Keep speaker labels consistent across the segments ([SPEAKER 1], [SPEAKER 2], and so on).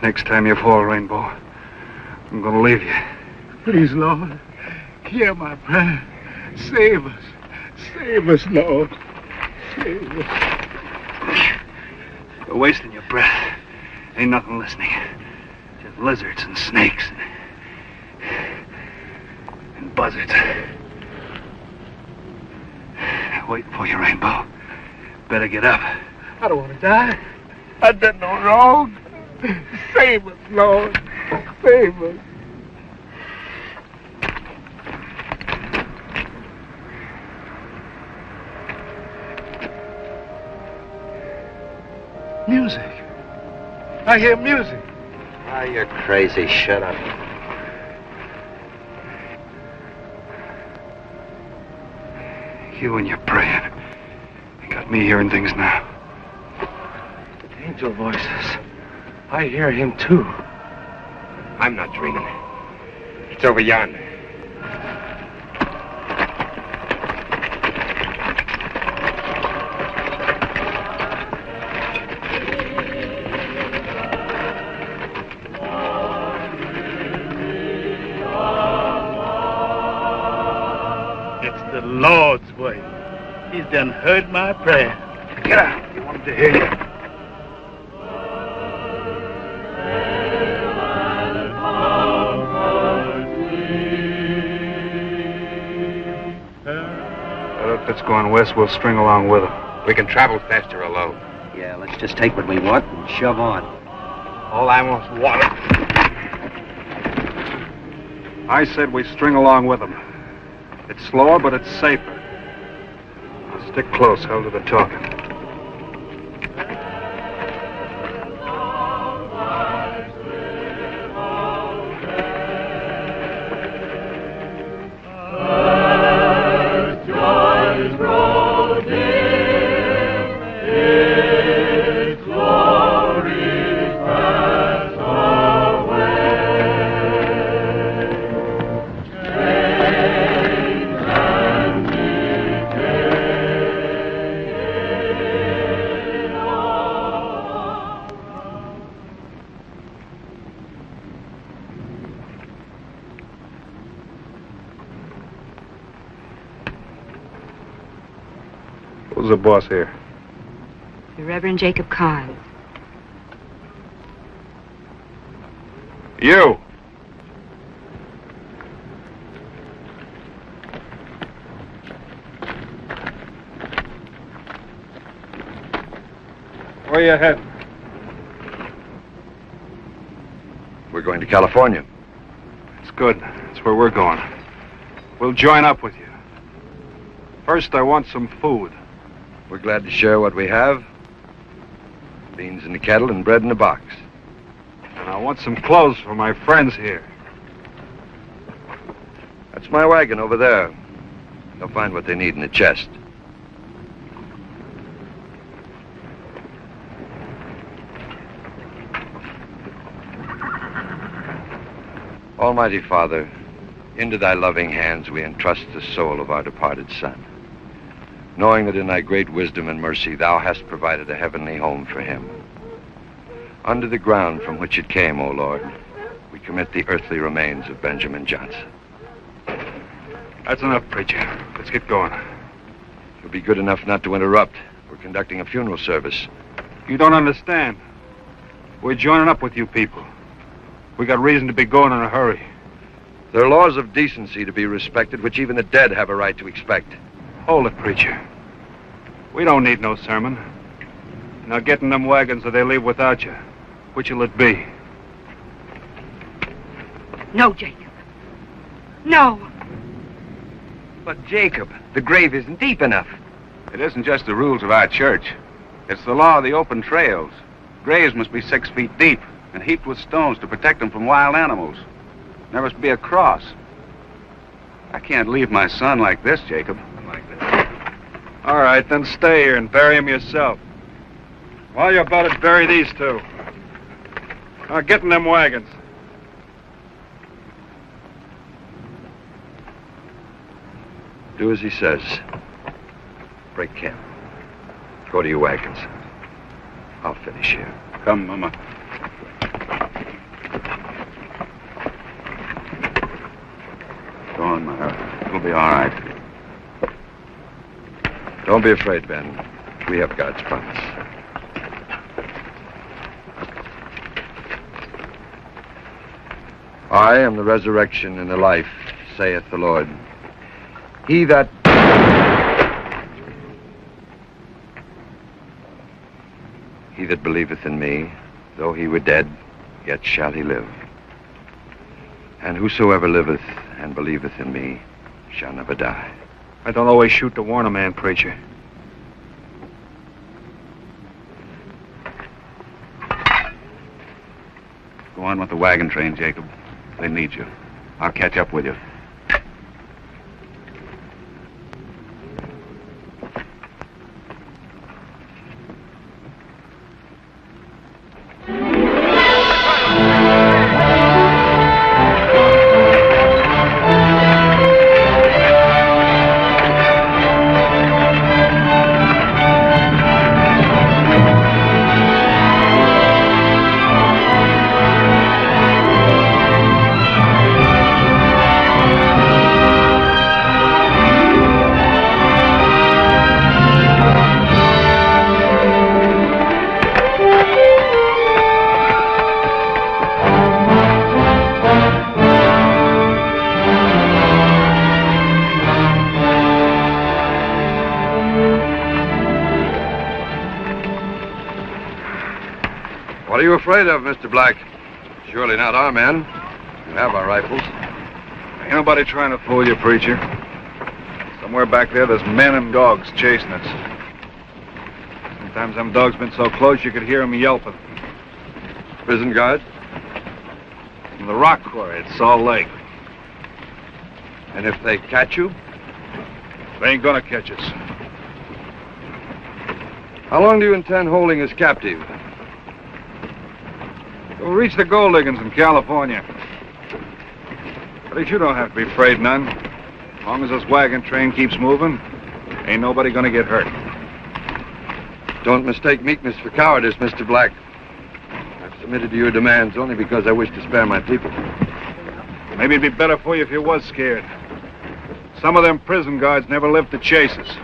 [SPEAKER 1] Next time you fall, Rainbow, I'm gonna leave you.
[SPEAKER 2] Please, Lord, hear my prayer. Save us. Save us, Lord. Save us.
[SPEAKER 1] You're wasting your breath. Ain't nothing listening. Just lizards and snakes and buzzards. Waiting for you, Rainbow. Better get up.
[SPEAKER 2] I don't want to die. I done no wrong. Save us, Lord. Save us. Music. I hear music.
[SPEAKER 3] Ah, you're crazy. Shut up.
[SPEAKER 1] You and your praying. You got me hearing things now.
[SPEAKER 2] Angel voices. I hear him too.
[SPEAKER 3] I'm not dreaming. It's over yonder.
[SPEAKER 2] It's the Lord's way. He's done heard my prayer.
[SPEAKER 1] Get out. You want him to hear you. It's going west, we'll string along with him.
[SPEAKER 3] We can travel faster alone.
[SPEAKER 4] Yeah, let's just take what we want and shove on.
[SPEAKER 3] All I want's water.
[SPEAKER 1] I said we string along with him. It's slower, but it's safer. Now stick close, I'll do the talking. Who's the boss here?
[SPEAKER 5] The Reverend Jacob Karns.
[SPEAKER 1] You! Where you heading?
[SPEAKER 3] We're going to California.
[SPEAKER 1] It's good. That's where we're going. We'll join up with you. First, I want some food.
[SPEAKER 3] We're glad to share what we have. Beans in the kettle and bread in the box.
[SPEAKER 1] And I want some clothes for my friends here.
[SPEAKER 3] That's my wagon over there. They'll find what they need in the chest. Almighty Father, into thy loving hands we entrust the soul of our departed son, knowing that in thy great wisdom and mercy thou hast provided a heavenly home for him. Under the ground from which it came, O Lord, we commit the earthly remains of Benjamin Johnson.
[SPEAKER 1] That's enough, preacher. Let's get going.
[SPEAKER 3] You'll be good enough not to interrupt. We're conducting a funeral service.
[SPEAKER 1] You don't understand. We're joining up with you people. We got reason to be going in a hurry.
[SPEAKER 3] There are laws of decency to be respected, which even the dead have a right to expect.
[SPEAKER 1] Hold it, preacher. We don't need no sermon. Now get in them wagons or they leave without you. Which'll it be?
[SPEAKER 5] No, Jacob. No.
[SPEAKER 6] But, Jacob, the grave isn't deep enough.
[SPEAKER 7] It isn't just the rules of our church. It's the law of the open trails. Graves must be 6 feet deep and heaped with stones to protect them from wild animals. There must be a cross. I can't leave my son like this, Jacob.
[SPEAKER 1] All right, then stay here and bury him yourself. While you're about it, bury these two. Now get in them wagons.
[SPEAKER 3] Do as he says. Break camp. Go to your wagons. I'll finish here.
[SPEAKER 7] Come, Mama. It'll be all right.
[SPEAKER 3] Don't be afraid, Ben. We have God's promise. I am the resurrection and the life, saith the Lord. He that believeth in me, though he were dead, yet shall he live. And whosoever liveth and believeth in me shall never die.
[SPEAKER 1] I don't always shoot to warn a man, preacher.
[SPEAKER 7] Go on with the wagon train, Jacob. They need you. I'll catch up with you.
[SPEAKER 3] What are you afraid of, Mr. Black? Surely not our men. You have our rifles.
[SPEAKER 1] Ain't nobody trying to fool you, preacher. Somewhere back there's men and dogs chasing us. Sometimes them dogs been so close you could hear them yelping.
[SPEAKER 3] Prison guards?
[SPEAKER 1] From the rock quarry at Salt Lake.
[SPEAKER 3] And if they catch you?
[SPEAKER 1] They ain't gonna catch us.
[SPEAKER 3] How long do you intend holding us captive?
[SPEAKER 1] We'll reach the gold diggings in California. But you don't have to be afraid none. As long as this wagon train keeps moving, ain't nobody gonna get hurt.
[SPEAKER 3] Don't mistake meekness for cowardice, Mr. Black. I've submitted to your demands only because I wish to spare my people.
[SPEAKER 1] Maybe it'd be better for you if you was scared. Some of them prison guards never lived to chase us.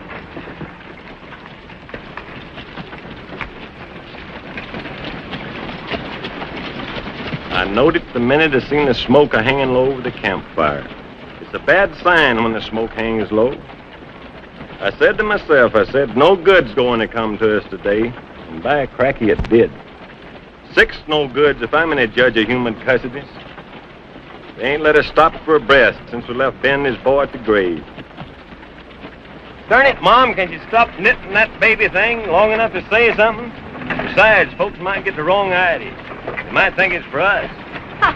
[SPEAKER 8] I knowed it the minute I seen the smoke a-hanging low over the campfire. It's a bad sign when the smoke hangs low. I said to myself, no good's going to come to us today. And by a cracky it did. 6 no goods if I'm any judge of human custody. They ain't let us stop for a breath since we left Ben and his boy at the grave. Darn it, Mom, can't you stop knitting that baby thing long enough to say something? Besides, folks might get the wrong idea. They might think it's for us.
[SPEAKER 5] Huh.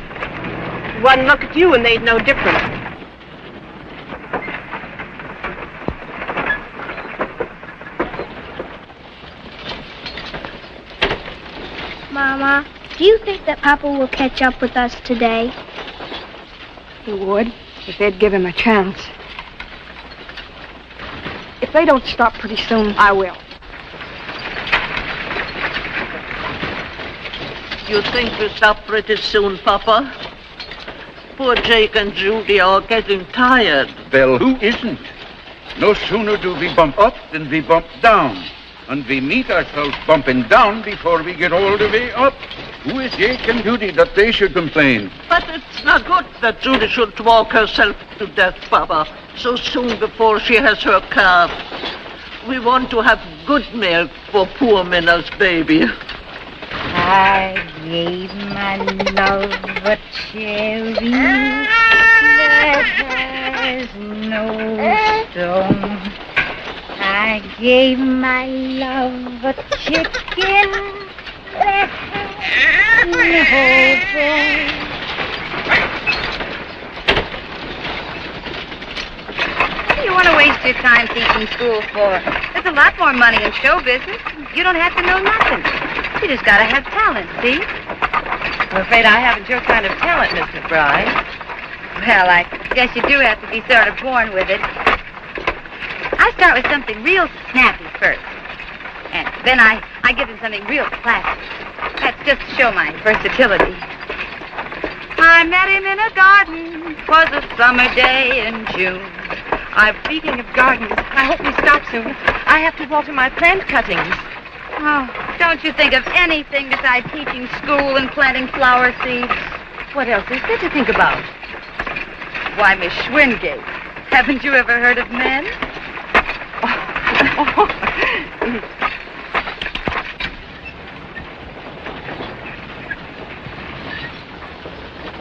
[SPEAKER 5] One look at you and they'd know different.
[SPEAKER 9] Mama, do you think that Papa will catch up with us today?
[SPEAKER 5] He would, if they'd give him a chance. If they don't stop pretty soon, I will.
[SPEAKER 10] You think we'll stop pretty soon, Papa? Poor Jake and Judy are getting tired.
[SPEAKER 2] Well, who isn't? No sooner do we bump up than we bump down. And we meet ourselves bumping down before we get all the way up. Who is Jake and Judy that they should complain?
[SPEAKER 10] But it's not good that Judy should walk herself to death, Papa, so soon before she has her calf. We want to have good milk for poor Minna's baby.
[SPEAKER 9] I gave my love a cherry that has no stone. I gave my love a chicken that has no bone.
[SPEAKER 5] What do you want to waste your time teaching school for? There's a lot more money in show business. You don't have to know nothing. You just gotta have talent, see? I'm afraid I haven't your kind of talent, Miss McBride. Well, I guess you do have to be sort of born with it. I start with something real snappy first. And then I give them something real classic. That's just to show my versatility. I met him in a garden. 'Twas a summer day in June.
[SPEAKER 11] Speaking of gardens, I hope we stop soon. I have to water my plant cuttings.
[SPEAKER 5] Oh, don't you think of anything besides teaching school and planting flower seeds?
[SPEAKER 11] What else is there to think about?
[SPEAKER 5] Why, Miss Schwingate, haven't you ever heard of men?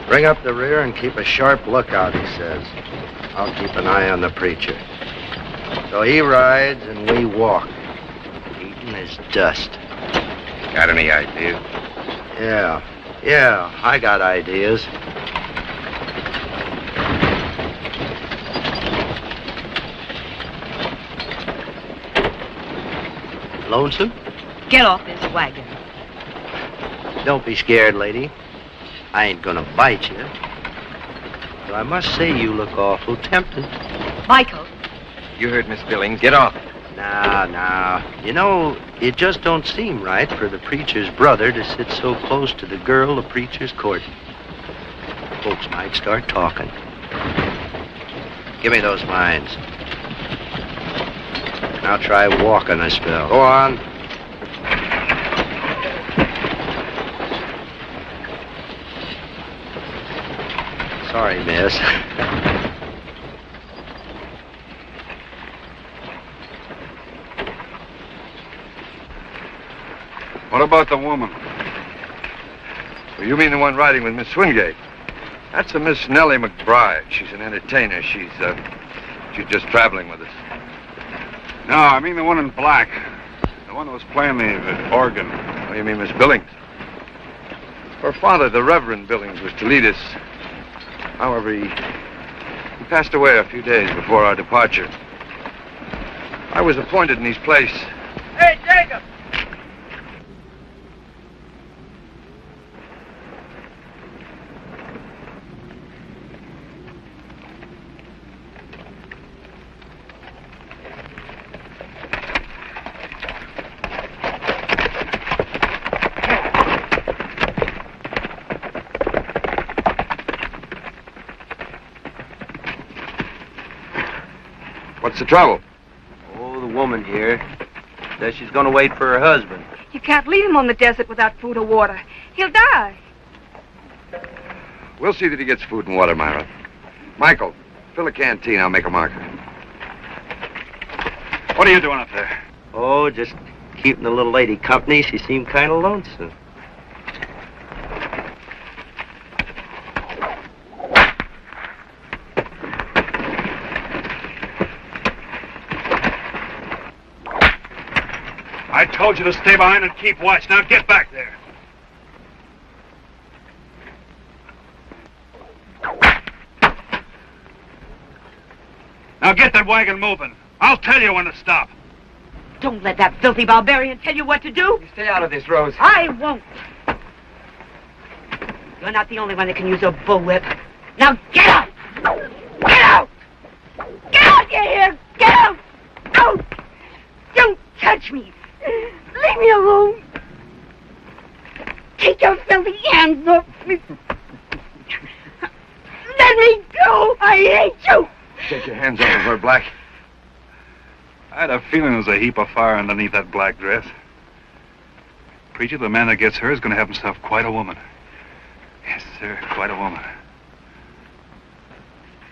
[SPEAKER 12] Bring up the rear and keep a sharp lookout, he says. I'll keep an eye on the preacher. So he rides and we walk, eating his dust.
[SPEAKER 3] Got any ideas?
[SPEAKER 12] Yeah, I got ideas. Lonesome?
[SPEAKER 11] Get off this wagon.
[SPEAKER 12] Don't be scared, lady. I ain't gonna bite you. Though I must say you look awful tempting.
[SPEAKER 11] Michael.
[SPEAKER 6] You heard Miss Billings. Get off.
[SPEAKER 12] Nah. You know, it just don't seem right for the preacher's brother to sit so close to the girl the preacher's courting. Folks might start talking. Give me those mines. Now try walking a spell. Go on. Sorry, miss.
[SPEAKER 1] What about the woman?
[SPEAKER 3] Well, you mean the one riding with Miss Swingate? That's a Miss Nellie McBride. She's an entertainer. She's just traveling with us.
[SPEAKER 1] No, I mean the one in black. The one who was playing the organ.
[SPEAKER 3] Oh, you mean Miss Billings? Her father, the Reverend Billings, was to lead us. However, he passed away a few days before our departure. I was appointed in his place.
[SPEAKER 10] Hey, Jacob!
[SPEAKER 3] What's the trouble?
[SPEAKER 12] Oh, the woman here says she's gonna wait for her husband.
[SPEAKER 11] You can't leave him on the desert without food or water. He'll die.
[SPEAKER 3] We'll see that he gets food and water, Myra. Michael, fill a canteen. I'll make a marker.
[SPEAKER 1] What are you doing up there?
[SPEAKER 12] Oh, just keeping the little lady company. She seemed kind of lonesome.
[SPEAKER 1] I told you to stay behind and keep watch. Now get back there. Now get that wagon moving. I'll tell you when to stop.
[SPEAKER 11] Don't let that filthy barbarian tell you what to do.
[SPEAKER 6] You stay out of this, Rose.
[SPEAKER 11] I won't. You're not the only one that can use a bullwhip. Now get out! Get out! Get out, you hear? Get out! Out! Don't touch me! Leave me alone! Take your filthy hands off me! Let me go! I hate you!
[SPEAKER 3] Take your hands off of her, Black.
[SPEAKER 1] I had a feeling there was a heap of fire underneath that black dress. Preacher, the man that gets her is going to have himself quite a woman. Yes, sir, quite a woman.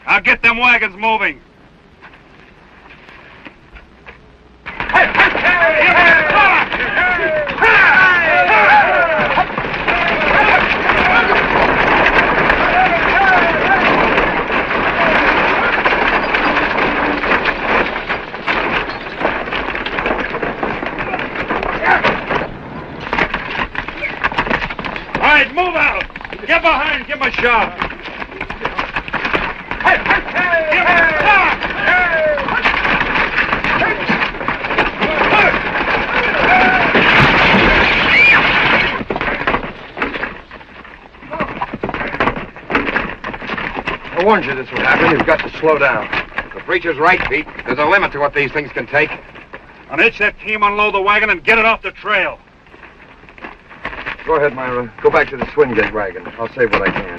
[SPEAKER 1] Now get them wagons moving. Move out! Get behind! Give him a shove!
[SPEAKER 3] I warned you this would happen. You've got to slow down. The preacher's right, Pete. There's a limit to what these things can take.
[SPEAKER 1] Unhitch that team, unload the wagon, and get it off the trail.
[SPEAKER 3] Go ahead, Myra. Go back to the Swingate wagon. I'll save what I can.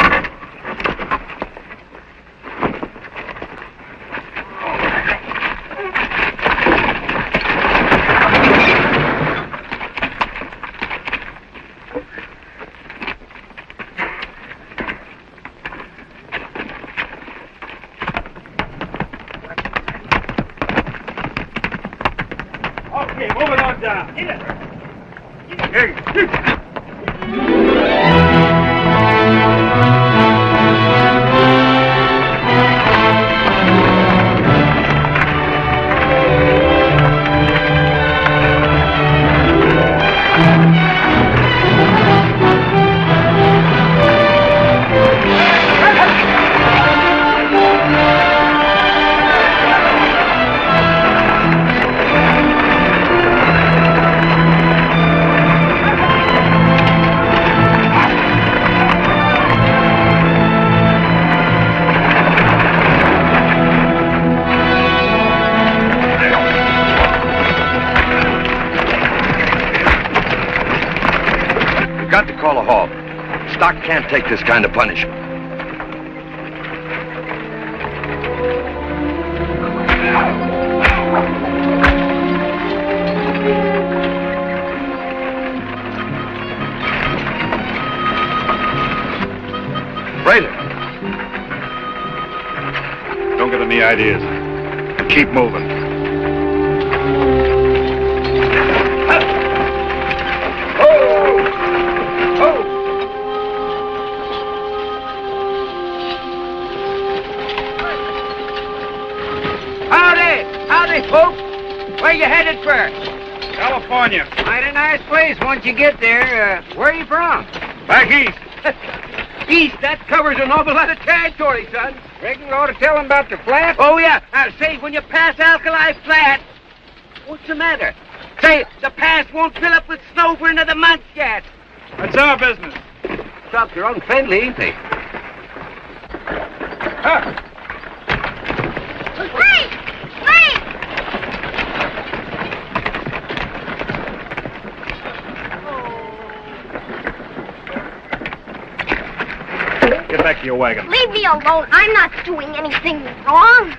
[SPEAKER 13] foot down. Hit it.
[SPEAKER 3] Got to call a halt. Stock can't take this kind of punishment. Raider.
[SPEAKER 1] Don't get any ideas. And keep moving.
[SPEAKER 6] Howdy, folks. Where you headed for?
[SPEAKER 1] California.
[SPEAKER 6] Mighty nice place once you get there. Where are you from?
[SPEAKER 1] Back east.
[SPEAKER 6] East, that covers an awful lot of territory, son. Reckon you ought to tell them about the flat? Oh, yeah. Say, when you pass Alkali Flat, what's the matter? Say, the pass won't fill up with snow for another month yet.
[SPEAKER 1] That's our business.
[SPEAKER 6] Cops are unfriendly, ain't they?
[SPEAKER 1] Get back to your wagon.
[SPEAKER 9] Leave me alone. I'm not doing anything wrong.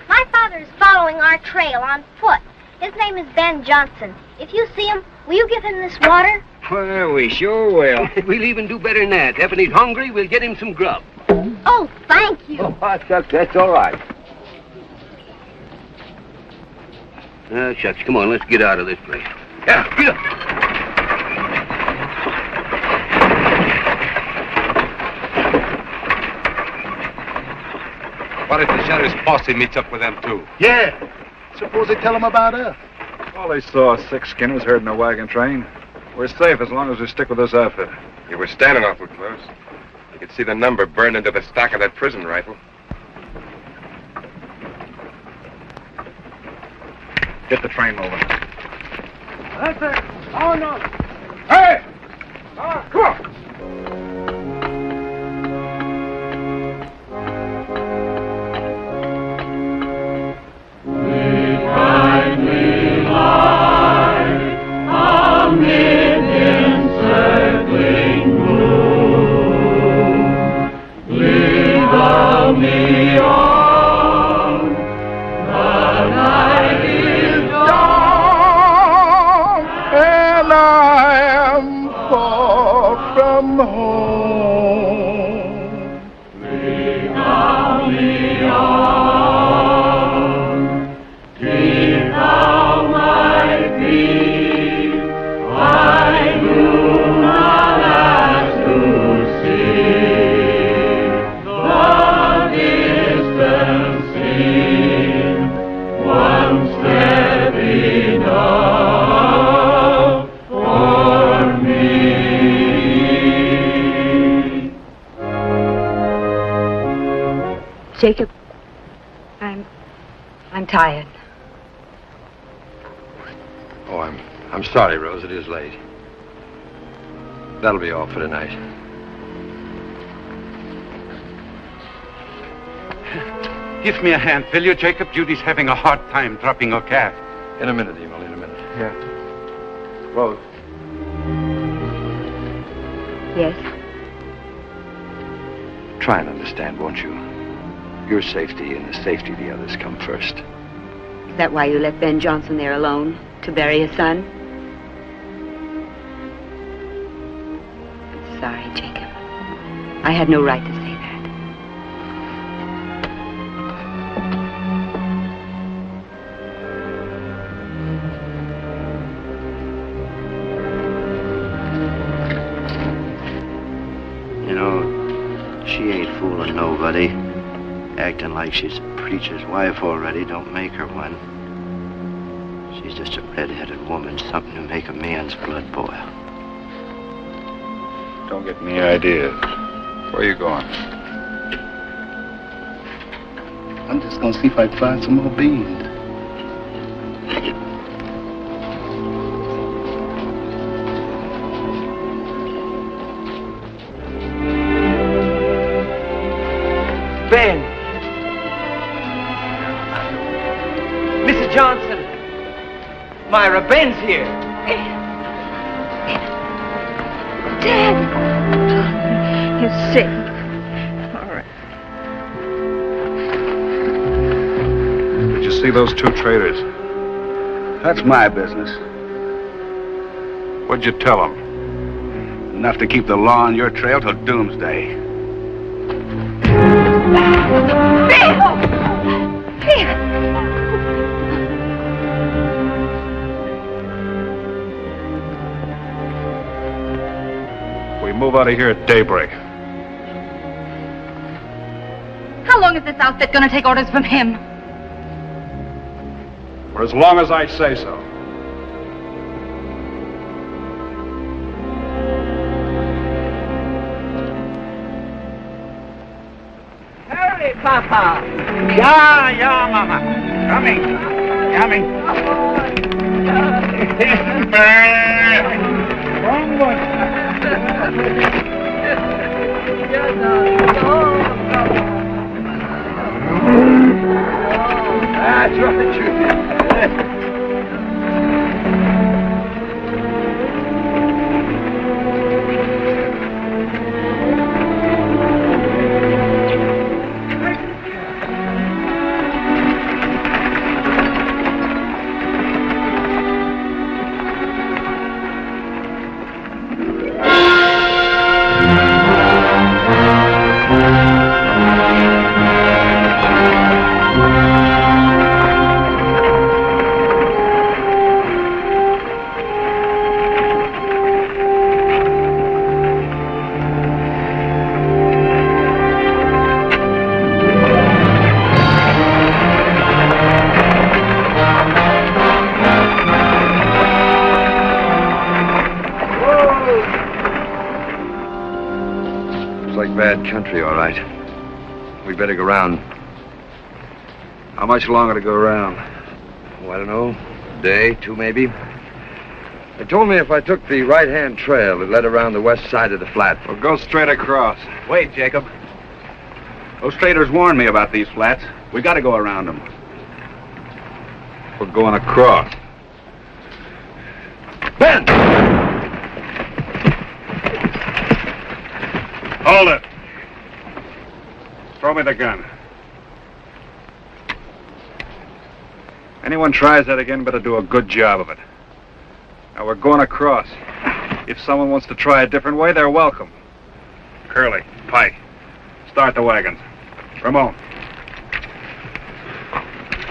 [SPEAKER 9] My father is following our trail on foot. His name is Ben Johnson. If you see him, will you give him this water?
[SPEAKER 6] Well, we sure will. We'll even do better than that. If he's hungry, we'll get him some grub.
[SPEAKER 9] Oh, thank you.
[SPEAKER 6] Oh, shucks, that's all right. Shucks, come on, let's get out of this place. Yeah, get up.
[SPEAKER 14] What if the sheriff's posse meets up with them, too?
[SPEAKER 15] Yeah. Suppose they tell them about us.
[SPEAKER 1] All they saw 6 skinners herding a wagon train. We're safe as long as we stick with this outfit.
[SPEAKER 14] You were standing awful close. You could see the number burned into the stock of that prison rifle.
[SPEAKER 1] Get the train moving.
[SPEAKER 6] That's it. Oh, no. Hey! Come on.
[SPEAKER 5] Jacob, I'm tired.
[SPEAKER 3] Oh, I'm sorry, Rose. It is late. That'll be all for tonight.
[SPEAKER 2] Give me a hand, will you, Jacob? Judy's having a hard time dropping her calf.
[SPEAKER 3] In a minute, Emil, in a minute.
[SPEAKER 2] Yeah.
[SPEAKER 3] Rose.
[SPEAKER 5] Yes?
[SPEAKER 3] Try and understand, won't you? Your safety and the safety of the others come first.
[SPEAKER 5] Is that why you left Ben Johnson there alone, to bury his son? I'm sorry, Jacob. I had no right to say that.
[SPEAKER 12] fooling nobody. Acting like she's a preacher's wife already don't make her one. She's just a red-headed woman, something to make a man's blood boil.
[SPEAKER 1] Don't get any ideas. Where are you going?
[SPEAKER 15] I'm just gonna see if I can find some more beans.
[SPEAKER 6] Ben! Mrs. Johnson! Myra, Ben's here!
[SPEAKER 11] Dad! You're safe. All right.
[SPEAKER 1] Did you see those two traitors?
[SPEAKER 7] That's my business.
[SPEAKER 1] What'd you tell them?
[SPEAKER 7] Enough to keep the law on your trail till doomsday.
[SPEAKER 11] Bill! Bill!
[SPEAKER 1] We move out of here at daybreak.
[SPEAKER 5] How long is this outfit going to take orders from him?
[SPEAKER 1] For as long as I say so.
[SPEAKER 6] Hurry, Papa!
[SPEAKER 2] Yeah, Mama. Coming.
[SPEAKER 6] That's right, Junior.
[SPEAKER 3] Bad country, all right. We better go round.
[SPEAKER 1] How much longer to go around?
[SPEAKER 3] Oh, I don't know. A day, two maybe. They told me if I took the right-hand trail, it led around the west side of the flat.
[SPEAKER 1] Well, go straight across.
[SPEAKER 7] Wait, Jacob. Those traders warned me about these flats. We gotta go around them.
[SPEAKER 1] We're going across.
[SPEAKER 3] Ben!
[SPEAKER 1] Hold it. Throw me the gun. Anyone tries that again better do a good job of it. Now, we're going across. If someone wants to try a different way, they're welcome. Curly, Pike, start the wagons. Ramon.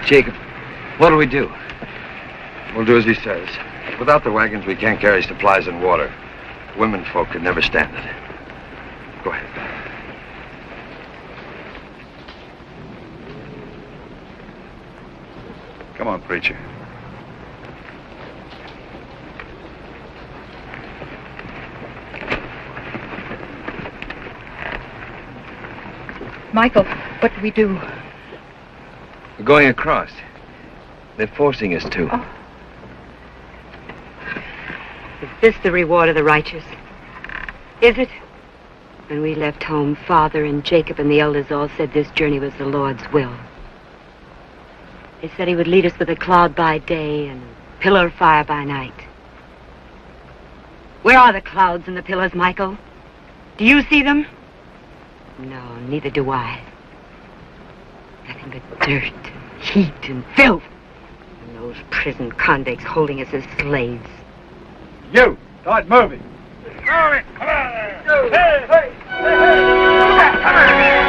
[SPEAKER 3] Jacob, what'll we do? We'll do as he says. Without the wagons, we can't carry supplies and water. Women folk could never stand it. Go ahead.
[SPEAKER 1] Come on, preacher.
[SPEAKER 5] Michael, what do we do?
[SPEAKER 3] We're going across. They're forcing us to.
[SPEAKER 5] Oh. Is this the reward of the righteous? Is it? When we left home, Father and Jacob and the elders all said this journey was the Lord's will. They said he would lead us with a cloud by day and a pillar of fire by night. Where are the clouds and the pillars, Michael? Do you see them? No, neither do I. Nothing but dirt and heat and filth. And those prison convicts holding us as slaves.
[SPEAKER 1] You! Start moving!
[SPEAKER 6] Move it! Come on there! Hey, hey, hey! Come on here!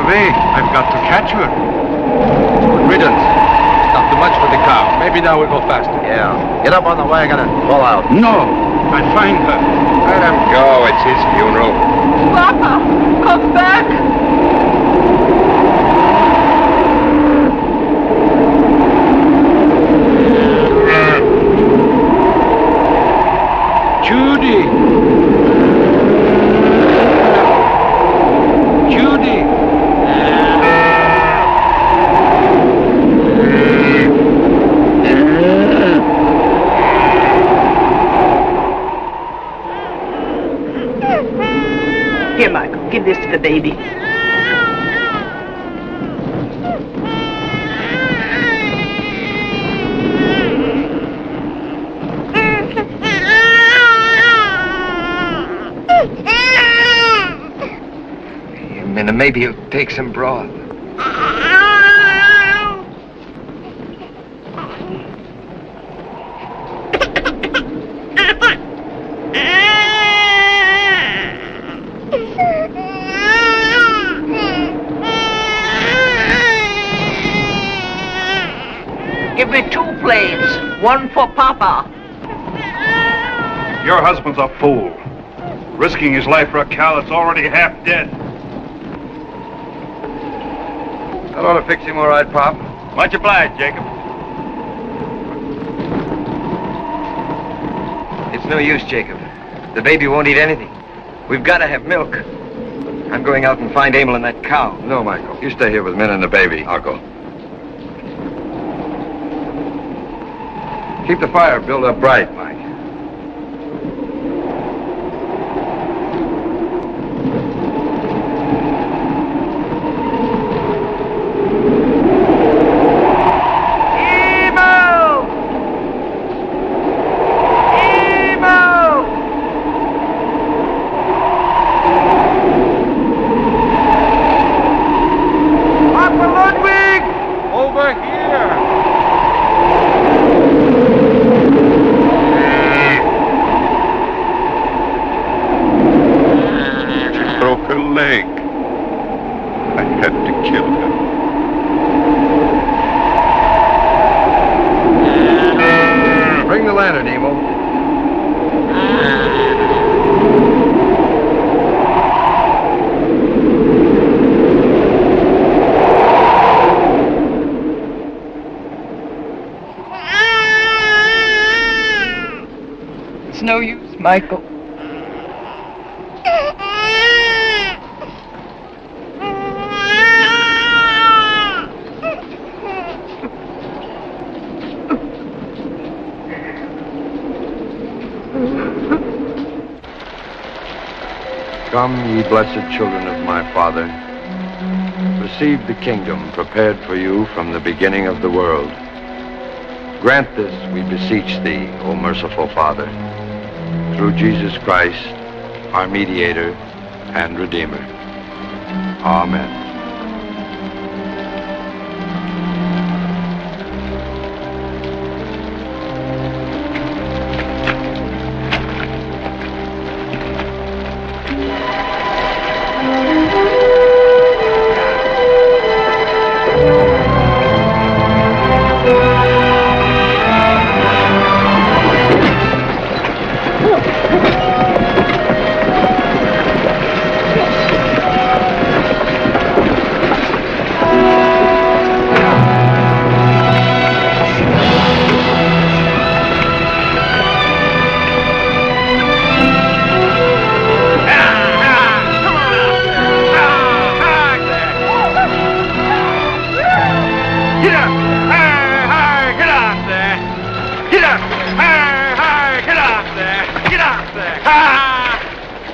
[SPEAKER 7] away. I've got to catch her.
[SPEAKER 3] Good riddance. Not too much for the cow. Maybe now we'll go faster. Yeah. Get up on the wagon and pull out.
[SPEAKER 7] No, I find her.
[SPEAKER 14] Let him go. It's his funeral.
[SPEAKER 10] Papa, come back.
[SPEAKER 7] Judy! Judy!
[SPEAKER 11] Here, Michael, give this to the baby.
[SPEAKER 3] And maybe he'll take some broth.
[SPEAKER 10] Give me 2 plates. One for Papa.
[SPEAKER 1] Your husband's a fool. Risking his life for a cow that's already half dead.
[SPEAKER 3] That ought to fix him all right, Pop.
[SPEAKER 1] Much obliged, Jacob.
[SPEAKER 3] It's no use, Jacob. The baby won't eat anything. We've got to have milk. I'm going out and find Emil and that cow. No, Michael. You stay here with Min and the baby. I'll go. Keep the fire built up bright, Mike.
[SPEAKER 11] No use, Michael.
[SPEAKER 3] Come, ye blessed children of my Father. Receive the kingdom prepared for you from the beginning of the world. Grant this, we beseech thee, O merciful Father, through Jesus Christ, our mediator and Redeemer. Amen.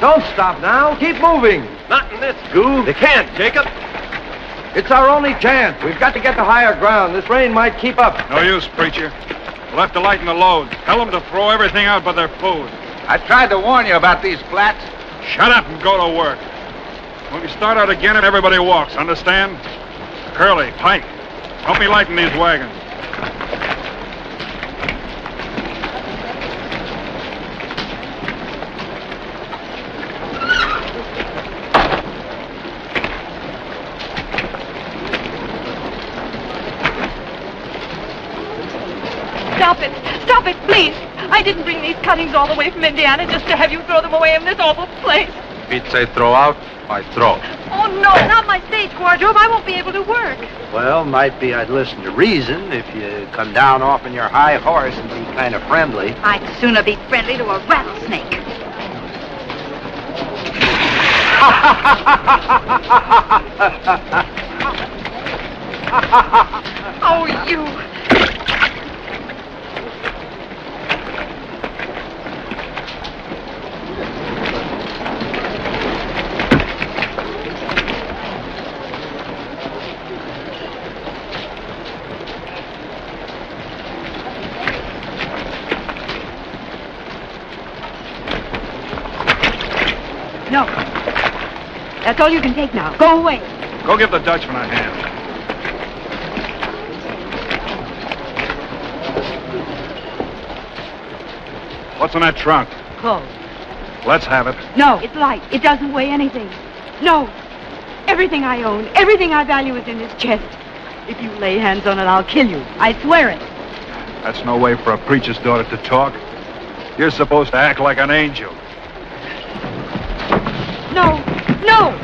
[SPEAKER 12] Don't stop now. Keep moving.
[SPEAKER 8] Not in this goo.
[SPEAKER 12] You can't, Jacob. It's our only chance. We've got to get to higher ground. This rain might keep up.
[SPEAKER 1] No use, preacher. We'll have to lighten the load. Tell them to throw everything out but their food.
[SPEAKER 7] I tried to warn you about these flats.
[SPEAKER 1] Shut up and go to work. When we start out again, everybody walks, understand? Curly, Pike, help me lighten these wagons.
[SPEAKER 11] Stop it. Stop it, please. I didn't bring these cuttings all the way from Indiana just to have you throw them away in this awful place.
[SPEAKER 14] If it's a throw out, I throw.
[SPEAKER 5] Oh, no, not my stage wardrobe. I won't be able to work.
[SPEAKER 12] Well, might be I'd listen to reason if you come down off on your high horse and be kind of friendly.
[SPEAKER 5] I'd sooner be friendly to a rattlesnake. Oh, you.
[SPEAKER 11] No. That's all you can take now. Go away.
[SPEAKER 1] Go give the Dutchman a hand. What's in that trunk?
[SPEAKER 11] Clothes.
[SPEAKER 1] Let's have it.
[SPEAKER 11] No, it's light. It doesn't weigh anything. No. Everything I own, everything I value is in this chest. If you lay hands on it, I'll kill you. I swear it.
[SPEAKER 1] That's no way for a preacher's daughter to talk. You're supposed to act like an angel.
[SPEAKER 11] No. No.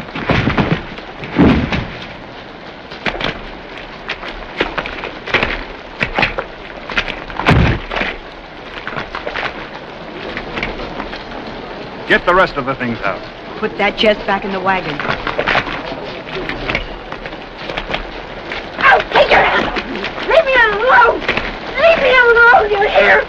[SPEAKER 1] Get the rest of the things out.
[SPEAKER 11] Put that chest back in the wagon.
[SPEAKER 9] Oh, take your hand! Leave me alone! Leave me alone, you hear?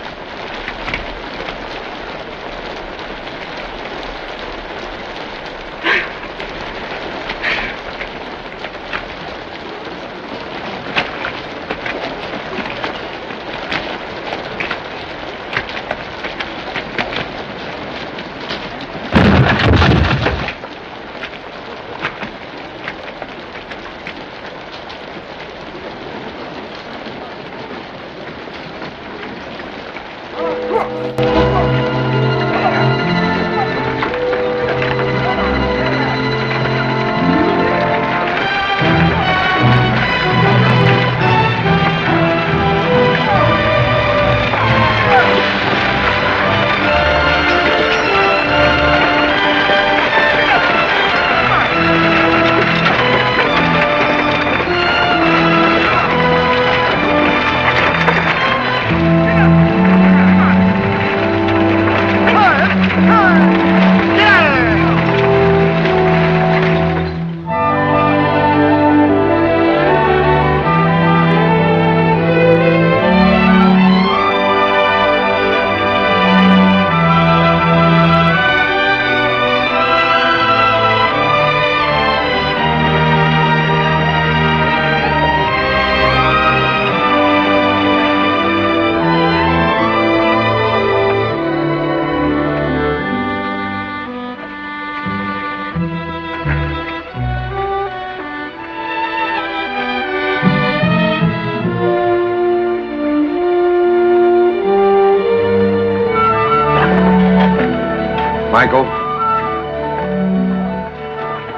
[SPEAKER 3] Michael,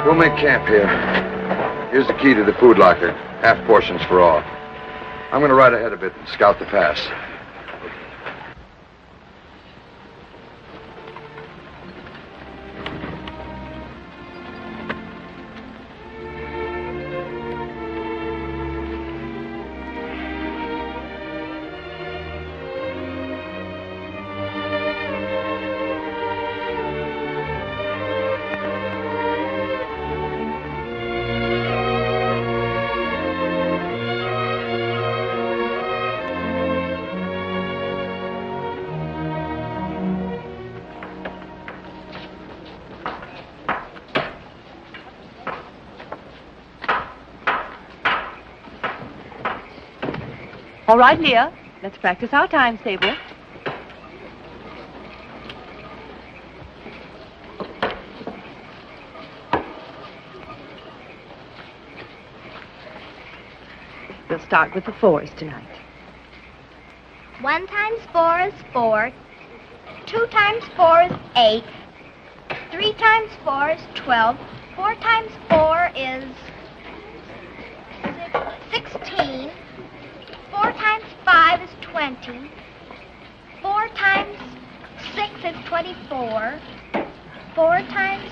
[SPEAKER 3] we'll make camp here. Here's the key to the food locker. Half portions for all. I'm going to ride ahead a bit and scout the pass.
[SPEAKER 11] All right, Leah. Let's practice our times table. We'll start with the fours tonight.
[SPEAKER 9] 1 times 4 is 4. 2 times 4 is 8. 3 times 4 is 12. 4 times 4 is 16. 4 times 5 is 20. 24. 4 times...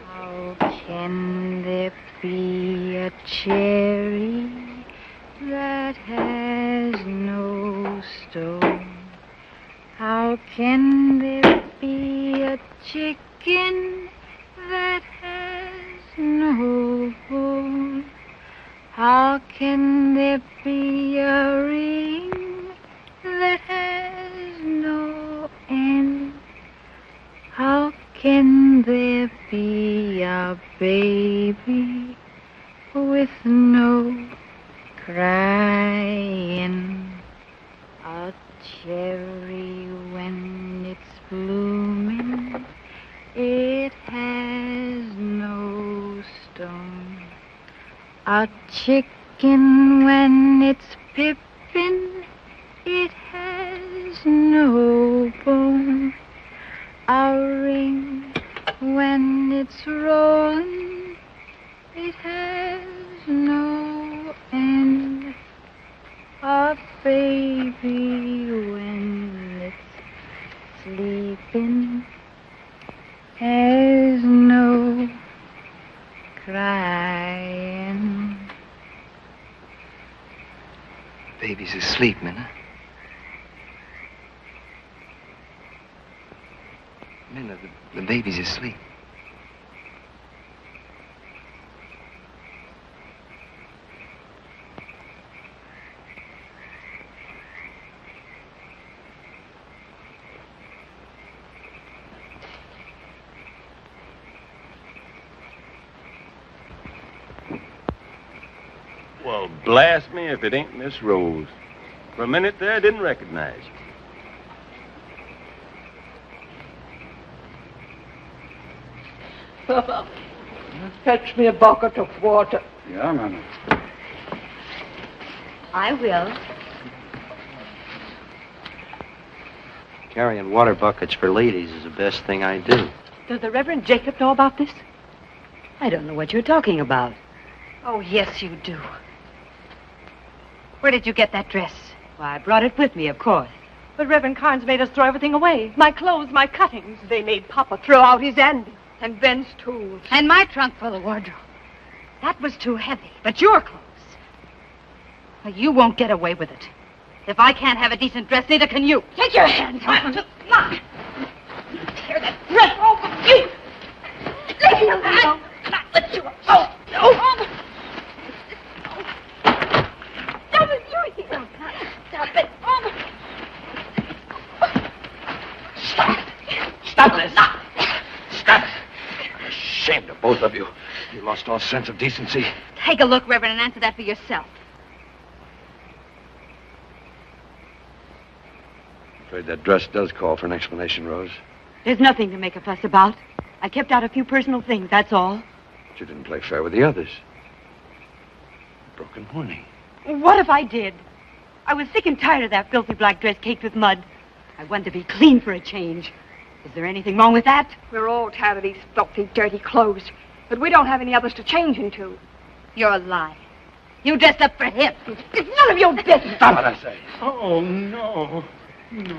[SPEAKER 5] How can there be a cherry that has no stone? How can there be a chicken that has no bone? How can there be a ring that has no end? How can there be a baby with no crying? A cherry when it's blooming, it has no stone. A chicken when it's pippin', it has no bone. A ring when it's rolling, it has no end. A baby when it's sleeping has no crying.
[SPEAKER 13] Baby's asleep, Minna. Minna, the baby's asleep.
[SPEAKER 8] Well, blast me if it ain't Miss Rose. For a minute there, I didn't recognize you.
[SPEAKER 10] Fetch me a bucket of water.
[SPEAKER 15] Yeah, Mama.
[SPEAKER 5] I will.
[SPEAKER 12] Carrying water buckets for ladies is the best thing I do.
[SPEAKER 11] Does the Reverend Jacob know about this? I don't know what you're talking about.
[SPEAKER 5] Oh, yes, you do. Where did you get that dress?
[SPEAKER 11] Why, I brought it with me, of course. But Reverend Karns made us throw everything away. My clothes, my cuttings. They made Papa throw out his Andy and Ben's tools.
[SPEAKER 5] And my trunk full of wardrobe. That was too heavy. But your clothes... Well, you won't get away with it. If I can't have a decent dress, neither can you.
[SPEAKER 11] Take your hands off me.
[SPEAKER 5] Ma! Tear that dress off of you!
[SPEAKER 11] Leave me alone.
[SPEAKER 5] I'll not let you... Oh, no!
[SPEAKER 11] Stop it, you here. Stop it.
[SPEAKER 12] Stop it. Stop this. Stop it. I'm ashamed of both of you. You lost all sense of decency.
[SPEAKER 5] Take a look, Reverend, and answer that for yourself.
[SPEAKER 3] I'm afraid that dress does call for an explanation, Rose.
[SPEAKER 11] There's nothing to make a fuss about. I kept out a few personal things, that's all.
[SPEAKER 3] But you didn't play fair with the others. Broken warning.
[SPEAKER 11] What if I did? I was sick and tired of that filthy black dress caked with mud. I wanted to be clean for a change. Is there anything wrong with that?
[SPEAKER 16] We're all tired of these filthy, dirty clothes. But we don't have any others to change into.
[SPEAKER 5] You're lying. You dressed up for him.
[SPEAKER 16] It's none of your business.
[SPEAKER 3] Stop it, I say.
[SPEAKER 15] Oh, no. No.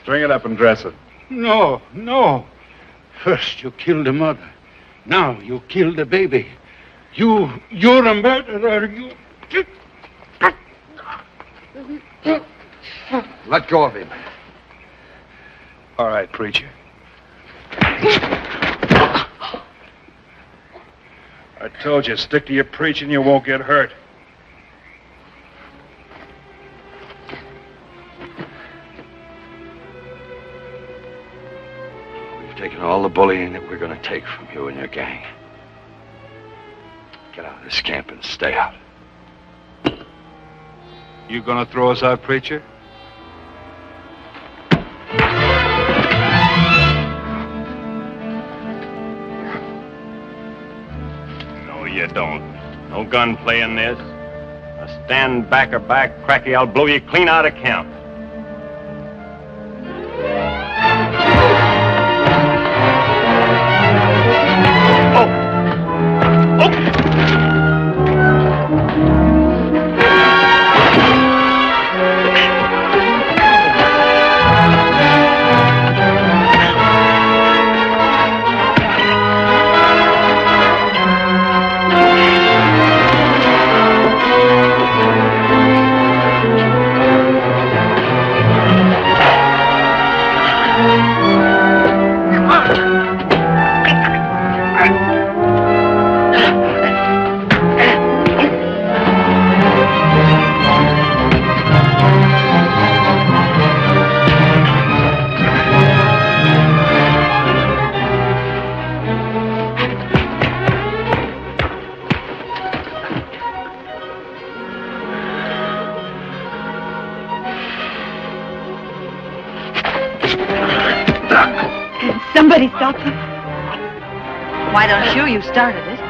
[SPEAKER 1] String it up and dress it.
[SPEAKER 15] No, no. First you killed the mother. Now you killed the baby. You're a murderer. You...
[SPEAKER 3] Let go of him.
[SPEAKER 1] All right, preacher. I told you, stick to your preaching, you won't get hurt.
[SPEAKER 3] We've taken all the bullying that we're going to take from you and your gang. Get out of this camp and stay out.
[SPEAKER 1] You gonna throw us out, preacher?
[SPEAKER 8] No, you don't. No gunplay in this. Now stand back or back, cracky, I'll blow you clean out of camp.
[SPEAKER 5] Why don't you? You started it.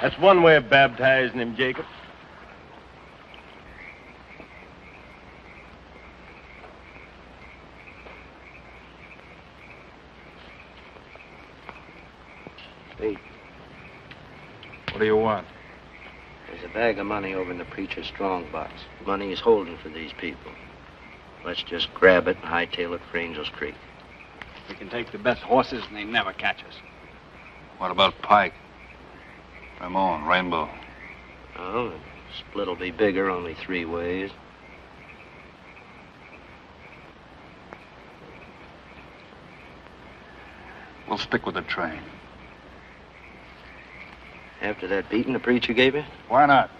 [SPEAKER 8] That's one way of baptizing him, Jacob.
[SPEAKER 12] Hey.
[SPEAKER 15] What do you want?
[SPEAKER 12] There's a bag of money over in the preacher's strong box. Money he's holding for these people. Let's just grab it and hightail it for Angel's Creek.
[SPEAKER 7] We can take the best horses and they never catch us.
[SPEAKER 15] What about Pike? Ramon, Rainbow.
[SPEAKER 12] Oh, the split will be bigger, only 3 ways.
[SPEAKER 15] We'll stick with the train.
[SPEAKER 12] After that beating the preacher gave you?
[SPEAKER 15] Why not?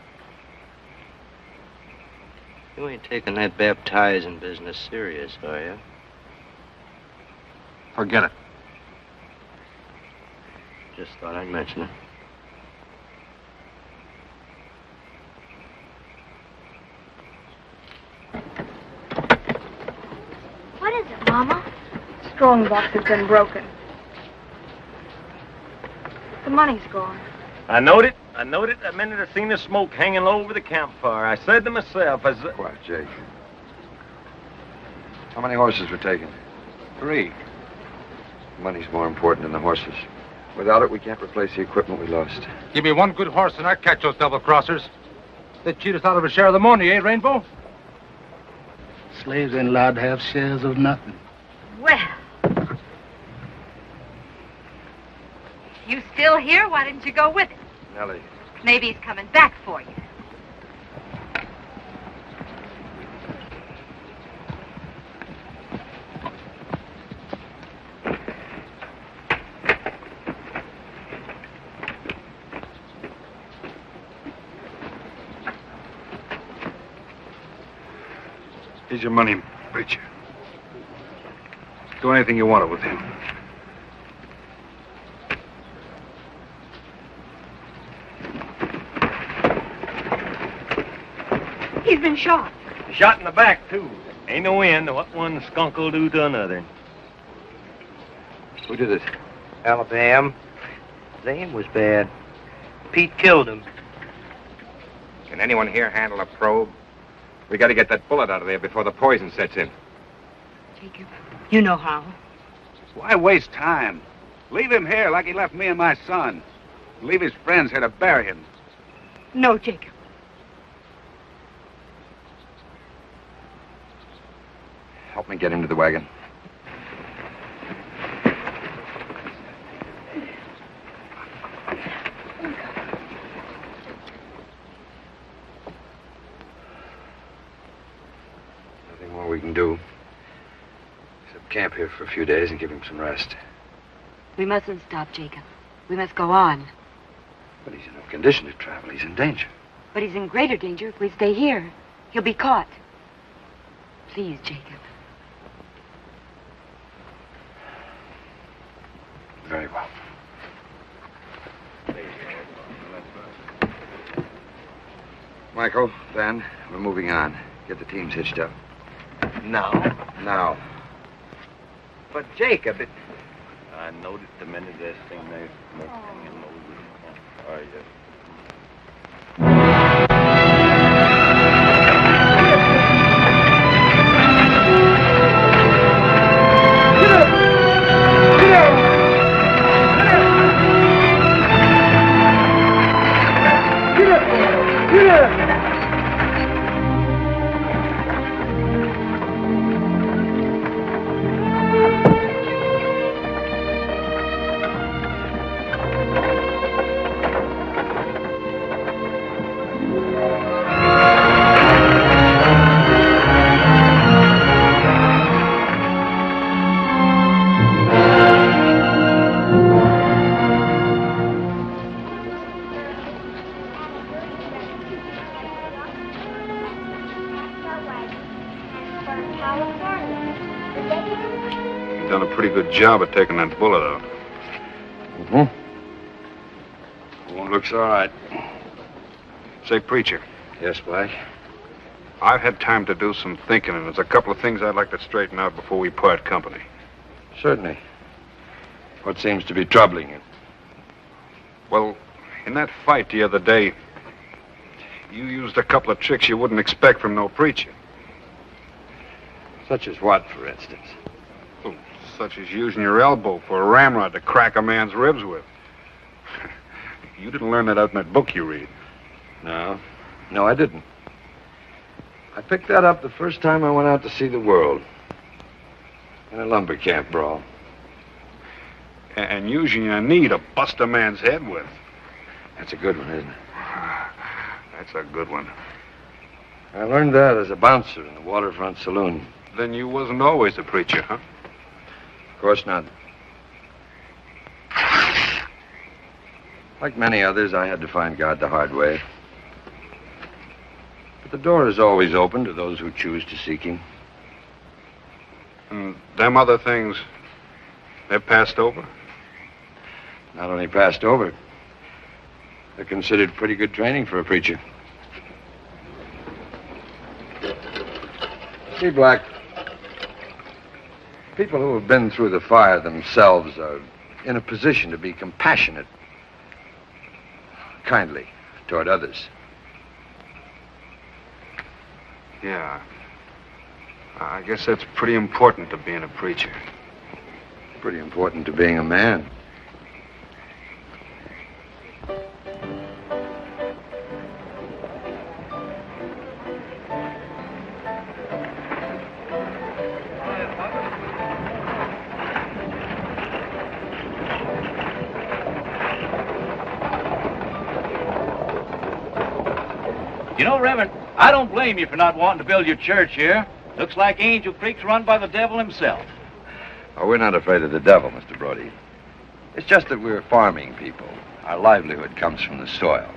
[SPEAKER 12] You ain't taking that baptizing business serious, are you?
[SPEAKER 15] Forget it.
[SPEAKER 12] Just thought I'd mention it.
[SPEAKER 9] What is it, Mama?
[SPEAKER 16] Strong box has been broken. The money's gone.
[SPEAKER 8] I knowed it the minute I seen the smoke hanging low over the campfire. I said to myself,
[SPEAKER 3] Quiet, Jake. How many horses were taken?
[SPEAKER 7] 3.
[SPEAKER 3] Money's more important than the horses. Without it, we can't replace the equipment we lost.
[SPEAKER 15] Give me one good horse and I'll catch those double-crossers. They cheat us out of a share of the money, eh, Rainbow?
[SPEAKER 17] Slaves ain't allowed to have shares of nothing.
[SPEAKER 5] Well. You still here? Why didn't you go with him?
[SPEAKER 3] Nellie.
[SPEAKER 5] Maybe he's coming back for you.
[SPEAKER 1] Here's your money, preacher. Do anything you want with him.
[SPEAKER 16] He's been shot.
[SPEAKER 8] Shot in the back, too. Ain't no end to what one skunk'll do to another.
[SPEAKER 3] Who did it?
[SPEAKER 12] Alabama. His aim was bad. Pete killed him.
[SPEAKER 14] Can anyone here handle a probe? We got to get that bullet out of there before the poison sets in.
[SPEAKER 11] Jacob, you know how.
[SPEAKER 7] Why waste time? Leave him here like he left me and my son. Leave his friends here to bury him.
[SPEAKER 11] No, Jacob.
[SPEAKER 3] Help me get into the wagon. Nothing more we can do. Except camp here for a few days and give him some rest.
[SPEAKER 5] We mustn't stop, Jacob. We must go on.
[SPEAKER 3] But he's in no condition to travel. He's in danger.
[SPEAKER 11] But he's in greater danger if we stay here. He'll be caught. Please, Jacob.
[SPEAKER 3] Very well. Michael, Ben, we're moving on. Get the teams hitched up.
[SPEAKER 12] Now?
[SPEAKER 3] Now.
[SPEAKER 12] But, Jacob, it...
[SPEAKER 8] I noticed the minute this thing there smoke hanging over the campfire.
[SPEAKER 1] Job of taking that bullet out.
[SPEAKER 3] Wound looks all right.
[SPEAKER 1] Say, preacher.
[SPEAKER 3] Yes, Black?
[SPEAKER 1] I've had time to do some thinking, and there's a couple of things I'd like to straighten out before we part company.
[SPEAKER 3] Certainly. What seems to be troubling you?
[SPEAKER 1] Well, in that fight the other day, you used a couple of tricks you wouldn't expect from no preacher.
[SPEAKER 3] Such as what, for instance?
[SPEAKER 1] Such as using your elbow for a ramrod to crack a man's ribs with. You didn't learn that out in that book you read.
[SPEAKER 3] No. No, I didn't. I picked that up the first time I went out to see the world. In a lumber camp brawl.
[SPEAKER 1] And using your knee to bust a man's head with.
[SPEAKER 3] That's a good one, isn't it?
[SPEAKER 1] That's a good one.
[SPEAKER 3] I learned that as a bouncer in the waterfront saloon.
[SPEAKER 1] Then you wasn't always a preacher, huh?
[SPEAKER 3] Of course not. Like many others, I had to find God the hard way. But the door is always open to those who choose to seek him.
[SPEAKER 1] And them other things, they've passed over?
[SPEAKER 3] Not only passed over, they're considered pretty good training for a preacher. See, Black, people who have been through the fire themselves are in a position to be compassionate, kindly toward others.
[SPEAKER 1] Yeah. I guess that's pretty important to being a preacher.
[SPEAKER 3] Pretty important to being a man.
[SPEAKER 18] You know, Reverend, I don't blame you for not wanting to build your church here. Looks like Angel Creek's run by the devil himself.
[SPEAKER 3] Oh, we're not afraid of the devil, Mr. Brody. It's just that we're farming people. Our livelihood comes from the soil.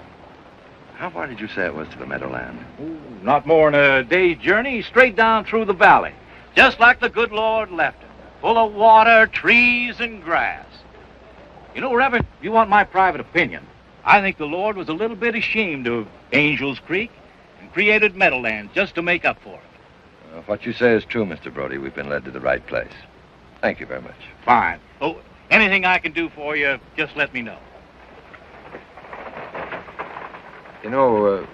[SPEAKER 3] How far did you say it was to the meadowland?
[SPEAKER 18] Ooh, not more than a day's journey, straight down through the valley. Just like the good Lord left it. Full of water, trees, and grass. You know, Reverend, if you want my private opinion, I think the Lord was a little bit ashamed of Angel's Creek and created Meadowlands just to make up for it.
[SPEAKER 3] If what you say is true, Mr. Brody, we've been led to the right place. Thank you very much.
[SPEAKER 18] Fine. Oh, anything I can do for you, just let me know.
[SPEAKER 3] You know,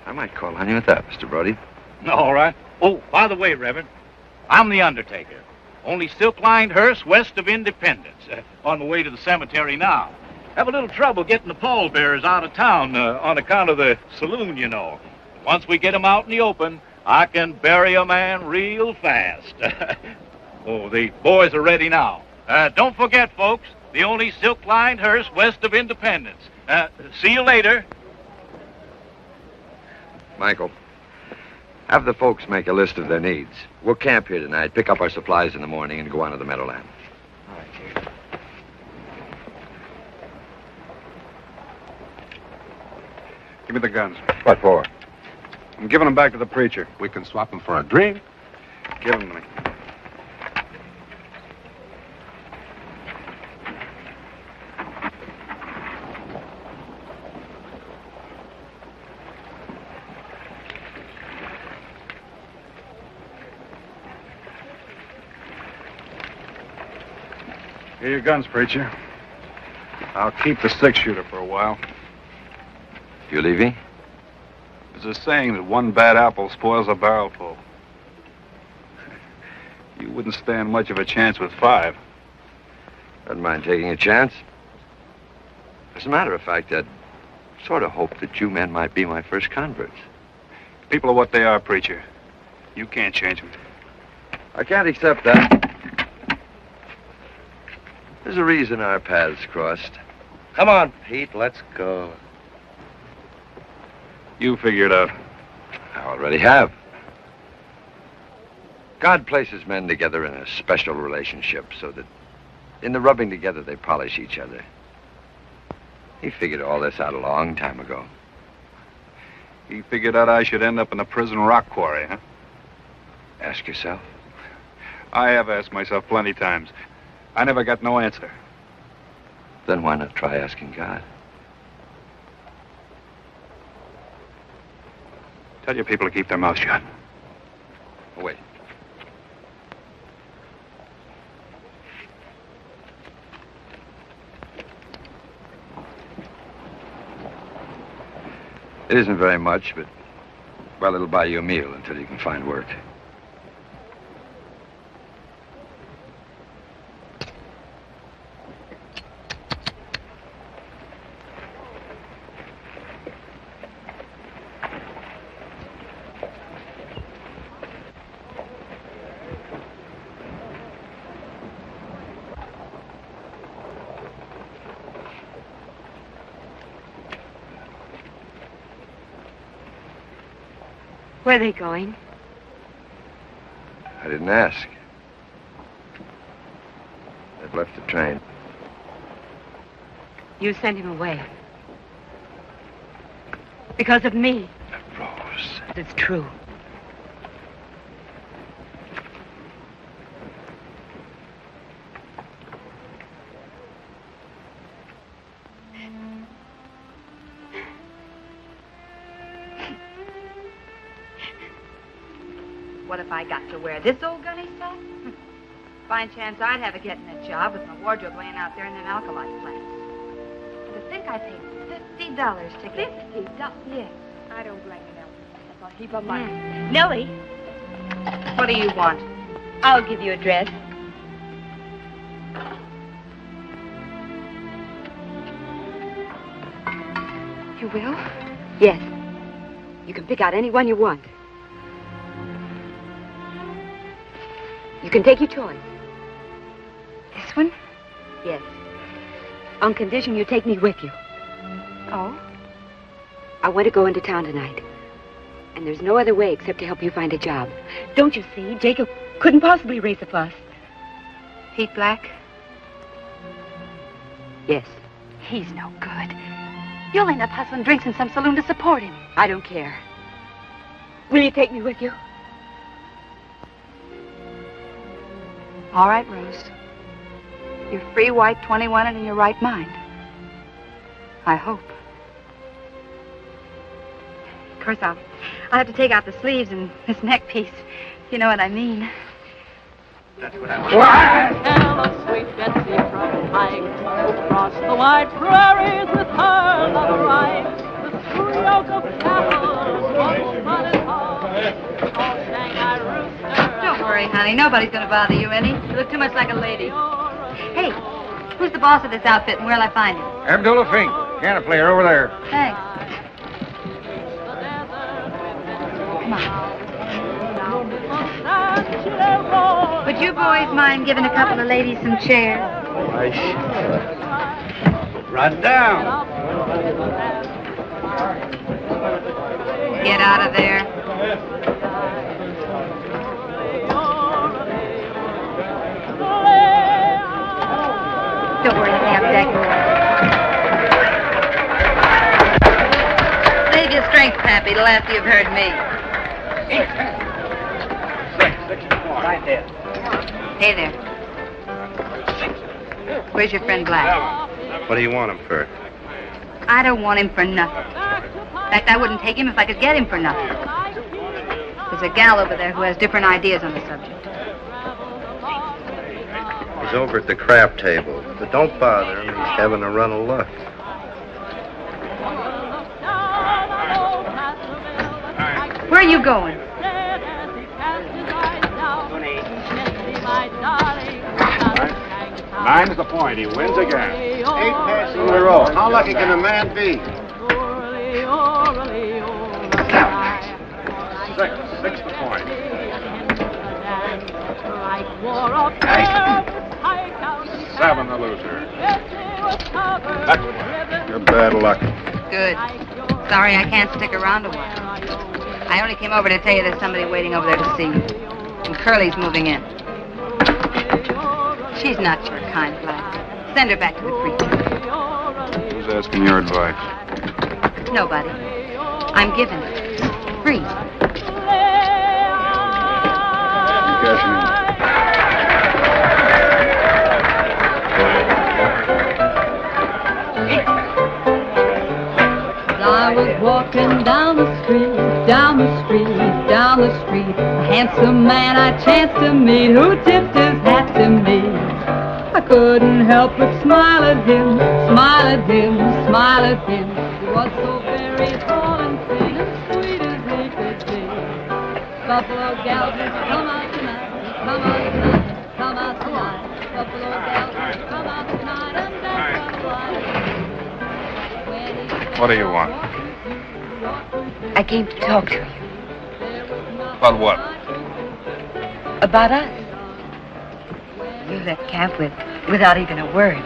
[SPEAKER 3] I might call on you at that, Mr. Brody.
[SPEAKER 18] All right. Oh, by the way, Reverend, I'm the undertaker. Only silk-lined hearse west of Independence. On the way to the cemetery now. Have a little trouble getting the pallbearers out of town on account of the saloon, you know. Once we get them out in the open, I can bury a man real fast. Oh, the boys are ready now. Don't forget, folks, the only silk-lined hearse west of Independence. See you later.
[SPEAKER 3] Michael, have the folks make a list of their needs. We'll camp here tonight, pick up our supplies in the morning, and go on to the Meadowland.
[SPEAKER 18] All right, Chief.
[SPEAKER 1] Give me the guns.
[SPEAKER 14] What for?
[SPEAKER 1] I'm giving them back to the preacher.
[SPEAKER 7] We can swap them for a drink.
[SPEAKER 1] Give them to me. Here are your guns, preacher. I'll keep the six-shooter for a while.
[SPEAKER 3] You leaving?
[SPEAKER 1] There's a saying that one bad apple spoils a barrel full. You wouldn't stand much of a chance with 5.
[SPEAKER 3] Don't mind taking a chance. As a matter of fact, I'd sort of hoped that you men might be my first converts.
[SPEAKER 1] People are what they are, preacher. You can't change them.
[SPEAKER 3] I can't accept that. There's a reason our paths crossed.
[SPEAKER 12] Come on, Pete, let's go.
[SPEAKER 1] You figure it out.
[SPEAKER 3] I already have. God places men together in a special relationship so that in the rubbing together they polish each other. He figured all this out a long time ago.
[SPEAKER 1] He figured out I should end up in a prison rock quarry, huh?
[SPEAKER 3] Ask yourself.
[SPEAKER 1] I have asked myself plenty times. I never got no answer.
[SPEAKER 3] Then why not try asking God?
[SPEAKER 1] Tell your people to keep their mouths shut.
[SPEAKER 3] Oh, wait. It isn't very much, but, well, it'll buy you a meal until you can find work.
[SPEAKER 11] Where are they going?
[SPEAKER 3] I didn't ask. They've left the train.
[SPEAKER 11] You sent him away. Because of me.
[SPEAKER 3] Rose.
[SPEAKER 11] It's true.
[SPEAKER 5] What if I got to wear this old gunny stuff? Fine chance I'd have a getting a job with my wardrobe laying out there in them alkali plants. To think I paid $50 to get
[SPEAKER 16] $50?
[SPEAKER 5] Yes.
[SPEAKER 16] I don't blame you, Nellie. That's a heap of money.
[SPEAKER 11] Nellie,
[SPEAKER 5] What do you want?
[SPEAKER 11] I'll give you a dress.
[SPEAKER 16] You will?
[SPEAKER 11] Yes. You can pick out any one you want. You can take your choice.
[SPEAKER 16] This one?
[SPEAKER 11] Yes. On condition you take me with you.
[SPEAKER 16] Oh?
[SPEAKER 11] I want to go into town tonight. And there's no other way except to help you find a job. Don't you see? Jacob couldn't possibly raise a fuss.
[SPEAKER 5] Pete Black?
[SPEAKER 11] Yes.
[SPEAKER 16] He's no good. You'll end up hustling drinks in some saloon to support him.
[SPEAKER 11] I don't care. Will you take me with you?
[SPEAKER 5] All right, Rose. You're free, white, 21, and in your right mind. I hope. Of course, I'll have to take out the sleeves and this neck piece, if you know what I mean.
[SPEAKER 7] That's what I want.
[SPEAKER 10] Hello, sweet Betsy from Pike, across the wide prairies with her lover ride. The stroke of cattle, swung on his horse, all Shanghai rooster.
[SPEAKER 5] Don't worry, honey. Nobody's going to bother you any. You look too much like a lady. Hey, who's the boss of this outfit and where'll I find him?
[SPEAKER 14] Abdullah Fink, piano player over there.
[SPEAKER 5] Thanks. Come on. Would you boys mind giving a couple of ladies some chairs?
[SPEAKER 15] Right down.
[SPEAKER 5] Get out of there. Don't worry, I'll be up deck. They Drink, Pappy, till after you've heard me.
[SPEAKER 6] Right there.
[SPEAKER 5] Hey there. Where's your friend Black?
[SPEAKER 12] What do you want him for?
[SPEAKER 5] I don't want him for nothing. In fact, I wouldn't take him if I could get him for nothing. There's a gal over there who has different ideas on the subject.
[SPEAKER 12] He's over at the crap table. But don't bother him. He's having a run of luck.
[SPEAKER 5] Where are you going?
[SPEAKER 1] Nine's the point. He wins again.
[SPEAKER 15] 8 passes in a row. How lucky can a man be?
[SPEAKER 1] Six the point. Seven the loser. Your bad luck.
[SPEAKER 5] Good. Sorry I can't stick around a while. I only came over to tell you there's somebody waiting over there to see you. And Curly's moving in. She's not your kind, Black. Send her back to the preacher.
[SPEAKER 1] Who's asking your advice?
[SPEAKER 5] Nobody. I'm giving it. Free.
[SPEAKER 1] Cashing in.
[SPEAKER 10] I was walking down the street, down the street, down the street. A handsome man I chanced to meet who tipped his hat to me. I couldn't help but smile at him, smile at him, smile at him. He was so very tall and thin and sweet as he could be. Buffalo gals just come out tonight, come out tonight, come out tonight. Buffalo gals just come out tonight and that's why.
[SPEAKER 1] What do you want?
[SPEAKER 5] I came to talk to you.
[SPEAKER 1] About what?
[SPEAKER 5] About us. You left camp without even a word.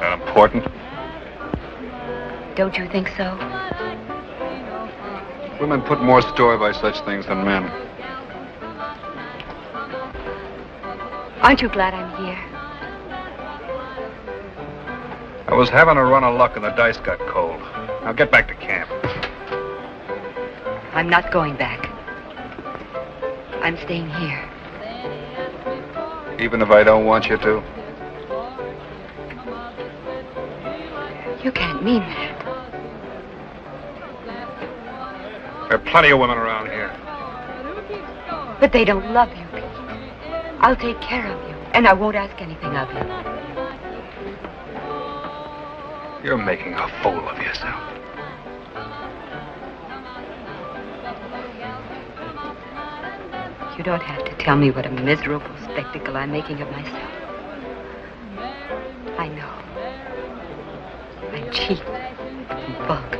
[SPEAKER 1] That important?
[SPEAKER 5] Don't you think so?
[SPEAKER 1] Women put more store by such things than men.
[SPEAKER 5] Aren't you glad I'm here?
[SPEAKER 1] I was having a run of luck and the dice got cold. Now get back to camp.
[SPEAKER 5] I'm not going back. I'm staying here.
[SPEAKER 1] Even if I don't want you to?
[SPEAKER 5] You can't mean that.
[SPEAKER 1] There are plenty of women around here.
[SPEAKER 5] But they don't love you, Pete. I'll take care of you, and I won't ask anything of you.
[SPEAKER 1] You're making a fool of yourself.
[SPEAKER 5] You don't have to tell me what a miserable spectacle I'm making of myself. I know. I'm cheap and vulgar.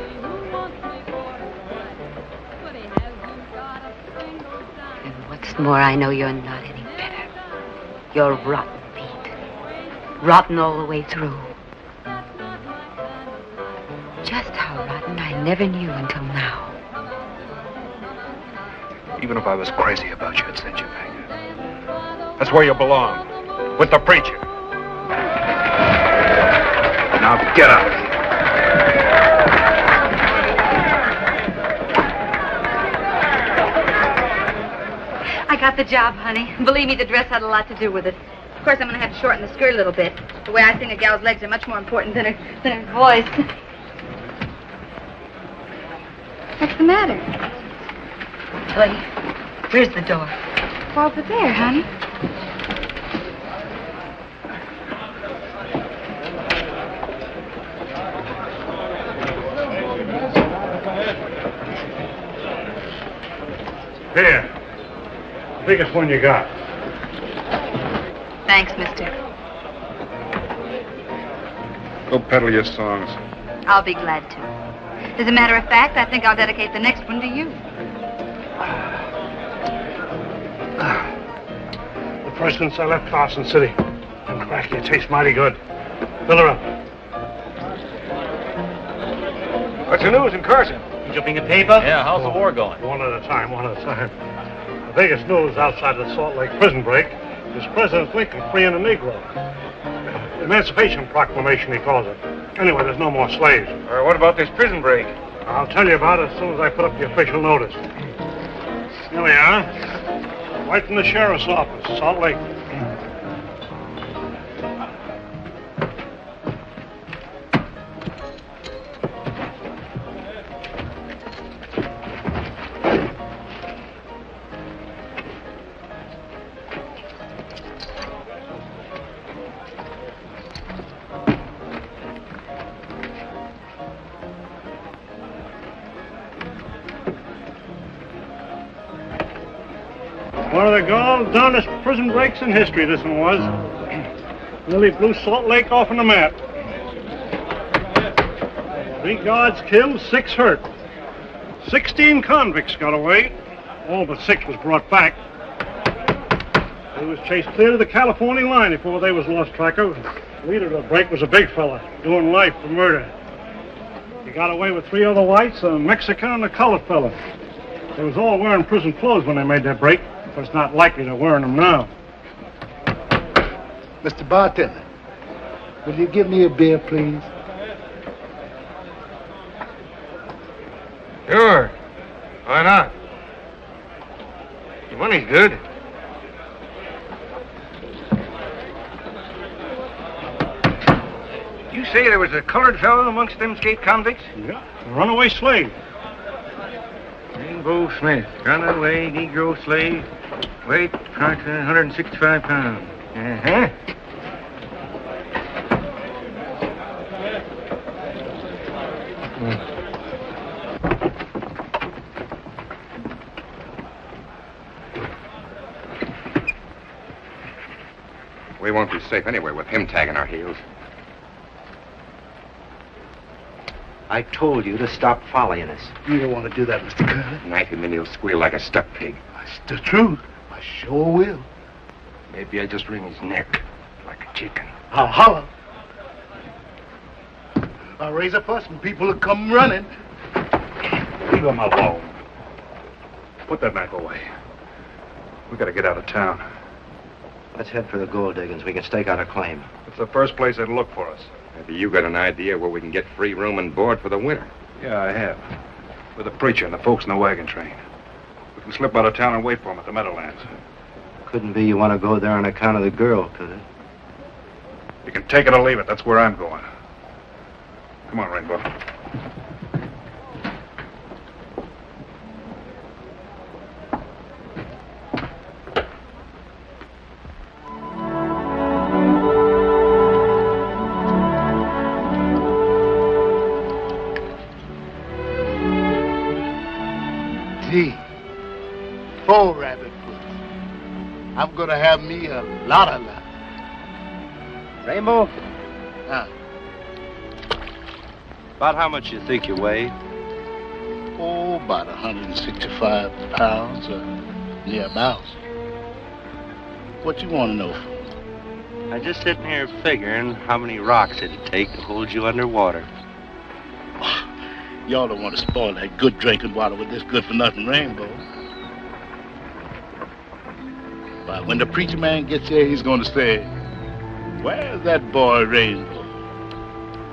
[SPEAKER 5] And what's more, I know you're not any better. You're rotten, Pete. Rotten all the way through. Just how rotten I never knew until now.
[SPEAKER 1] Even if I was crazy about you, I'd send you back. That's where you belong. With the preacher. Now get out of here.
[SPEAKER 5] I got the job, honey. Believe me, the dress had a lot to do with it. Of course, I'm going to have to shorten the skirt a little bit. The way I think a gal's legs are much more important than her voice. What's the matter? Leia, where's the door? Over there, honey.
[SPEAKER 15] Here. Biggest one you got.
[SPEAKER 5] Thanks, mister.
[SPEAKER 1] Go peddle your songs.
[SPEAKER 5] I'll be glad to. As a matter of fact, I think I'll dedicate the next one to you.
[SPEAKER 15] The first since I left Carson City. And cracky, it tastes mighty good. Fill her up.
[SPEAKER 1] What's the news in Carson?
[SPEAKER 18] Jumping a paper? Yeah, how's the war going?
[SPEAKER 15] One at a time, one at a time. The biggest news outside of the Salt Lake prison break
[SPEAKER 19] It's President Lincoln freeing the Negro. Emancipation Proclamation, he calls it. Anyway, there's no more slaves.
[SPEAKER 14] What about this prison break?
[SPEAKER 19] I'll tell you about it as soon as I put up the official notice. Here we are. Right from the sheriff's office, Salt Lake. One of the darndest prison breaks in history, this one was. Nearly blew Salt Lake off on the map. 3 guards killed, 6 hurt. 16 convicts got away. All but 6 was brought back. They was chased clear to the California line before they was lost track of. The leader of the break was a big fella, doing life for murder. He got away with 3 other whites, a Mexican and a colored fella. They was all wearing prison clothes when they made their break. But it's not likely they're wearing them now.
[SPEAKER 17] Mr. Bartender, will you give me a beer, please?
[SPEAKER 14] Sure. Why not? The money's good. You say there was a colored fellow amongst them escaped convicts?
[SPEAKER 19] Yeah, a runaway slave.
[SPEAKER 14] Rainbow Smith, runaway Negro slave, weight approximately 165 pounds. Uh-huh.
[SPEAKER 3] We won't be safe anywhere with him tagging our heels.
[SPEAKER 12] I told you to stop following us.
[SPEAKER 17] You don't want to do that, Mr. Curley.
[SPEAKER 3] Knife him and he'll squeal like a stuck pig.
[SPEAKER 17] That's the truth. I sure will.
[SPEAKER 3] Maybe I just wring his neck like a chicken.
[SPEAKER 17] I'll holler. I'll raise a fuss and people will come running.
[SPEAKER 1] Leave him alone. Put that knife away. We gotta get out of town.
[SPEAKER 12] Let's head for the gold diggings. We can stake out a claim.
[SPEAKER 1] It's the first place they'd look for us.
[SPEAKER 3] Maybe you got an idea where we can get free room and board for the winter.
[SPEAKER 1] Yeah, I have. With the preacher and the folks in the wagon train. We can slip out of town and wait for them at the Meadowlands.
[SPEAKER 12] Couldn't be you want to go there on account of the girl, could it?
[SPEAKER 1] You can take it or leave it. That's where I'm going. Come on, Rainbow.
[SPEAKER 17] Gee, 4 rabbit foots. I'm gonna have me a lot of luck.
[SPEAKER 12] Rainbow?
[SPEAKER 17] Huh?
[SPEAKER 12] About how much you think you weigh?
[SPEAKER 17] Oh, about 165 pounds, near mouse. What you want to know for?
[SPEAKER 12] I'm just sitting here figuring how many rocks it'd take to hold you underwater.
[SPEAKER 17] Y'all don't want to spoil that good drinking water with this good-for-nothing Rainbow. But when the preacher man gets here, he's going to say, "Where's that boy Rainbow?"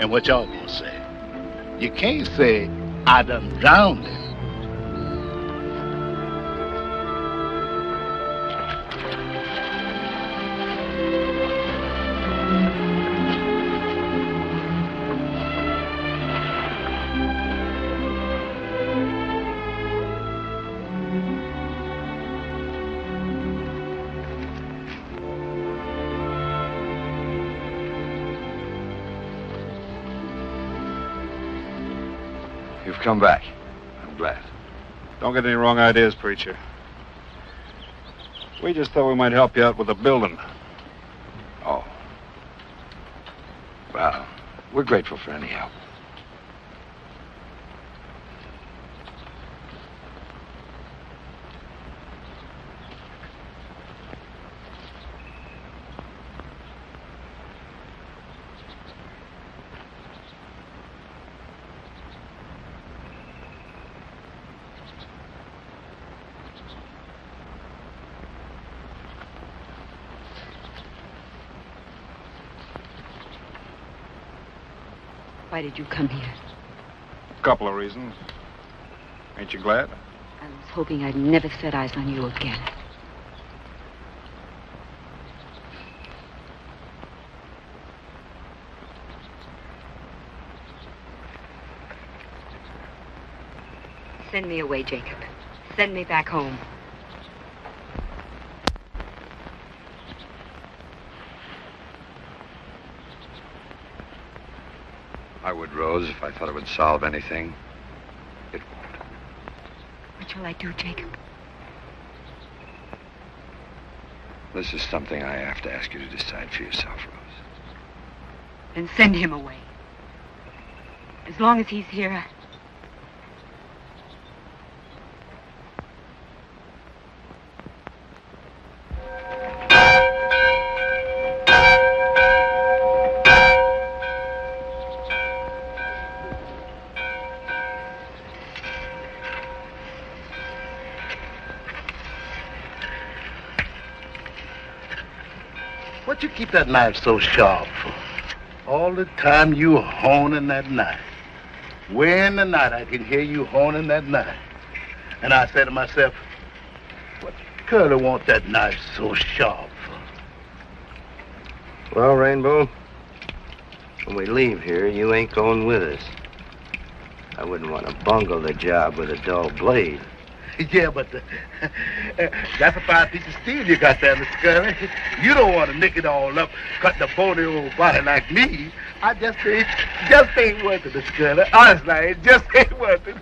[SPEAKER 17] And what y'all going to say? You can't say, "I done drowned him."
[SPEAKER 3] You've come back. I'm glad.
[SPEAKER 1] Don't get any wrong ideas, preacher. We just thought we might help you out with the building.
[SPEAKER 3] Oh. Well, we're grateful for any help.
[SPEAKER 11] Why did you come here?
[SPEAKER 1] A couple of reasons. Ain't you glad?
[SPEAKER 11] I was hoping I'd never set eyes on you again. Send me away, Jacob. Send me back home.
[SPEAKER 3] I would, Rose, if I thought it would solve anything. It won't.
[SPEAKER 11] What shall I do, Jacob?
[SPEAKER 3] This is something I have to ask you to decide for yourself, Rose.
[SPEAKER 11] Then send him away. As long as he's here,
[SPEAKER 17] What you keep that knife so sharp for? All the time you honing that knife. Way in the night I can hear you honing that knife. And I say to myself, what Curly want that knife so sharp for?
[SPEAKER 12] Well, Rainbow, when we leave here, you ain't going with us. I wouldn't want to bungle the job with a dull blade.
[SPEAKER 17] Yeah, but that's a fine piece of steel you got there, Mr. Curly. You don't want to nick it all up, cut the bony old body like me. I just ain't worth it, Mr. Curly. Honestly, it just ain't worth it.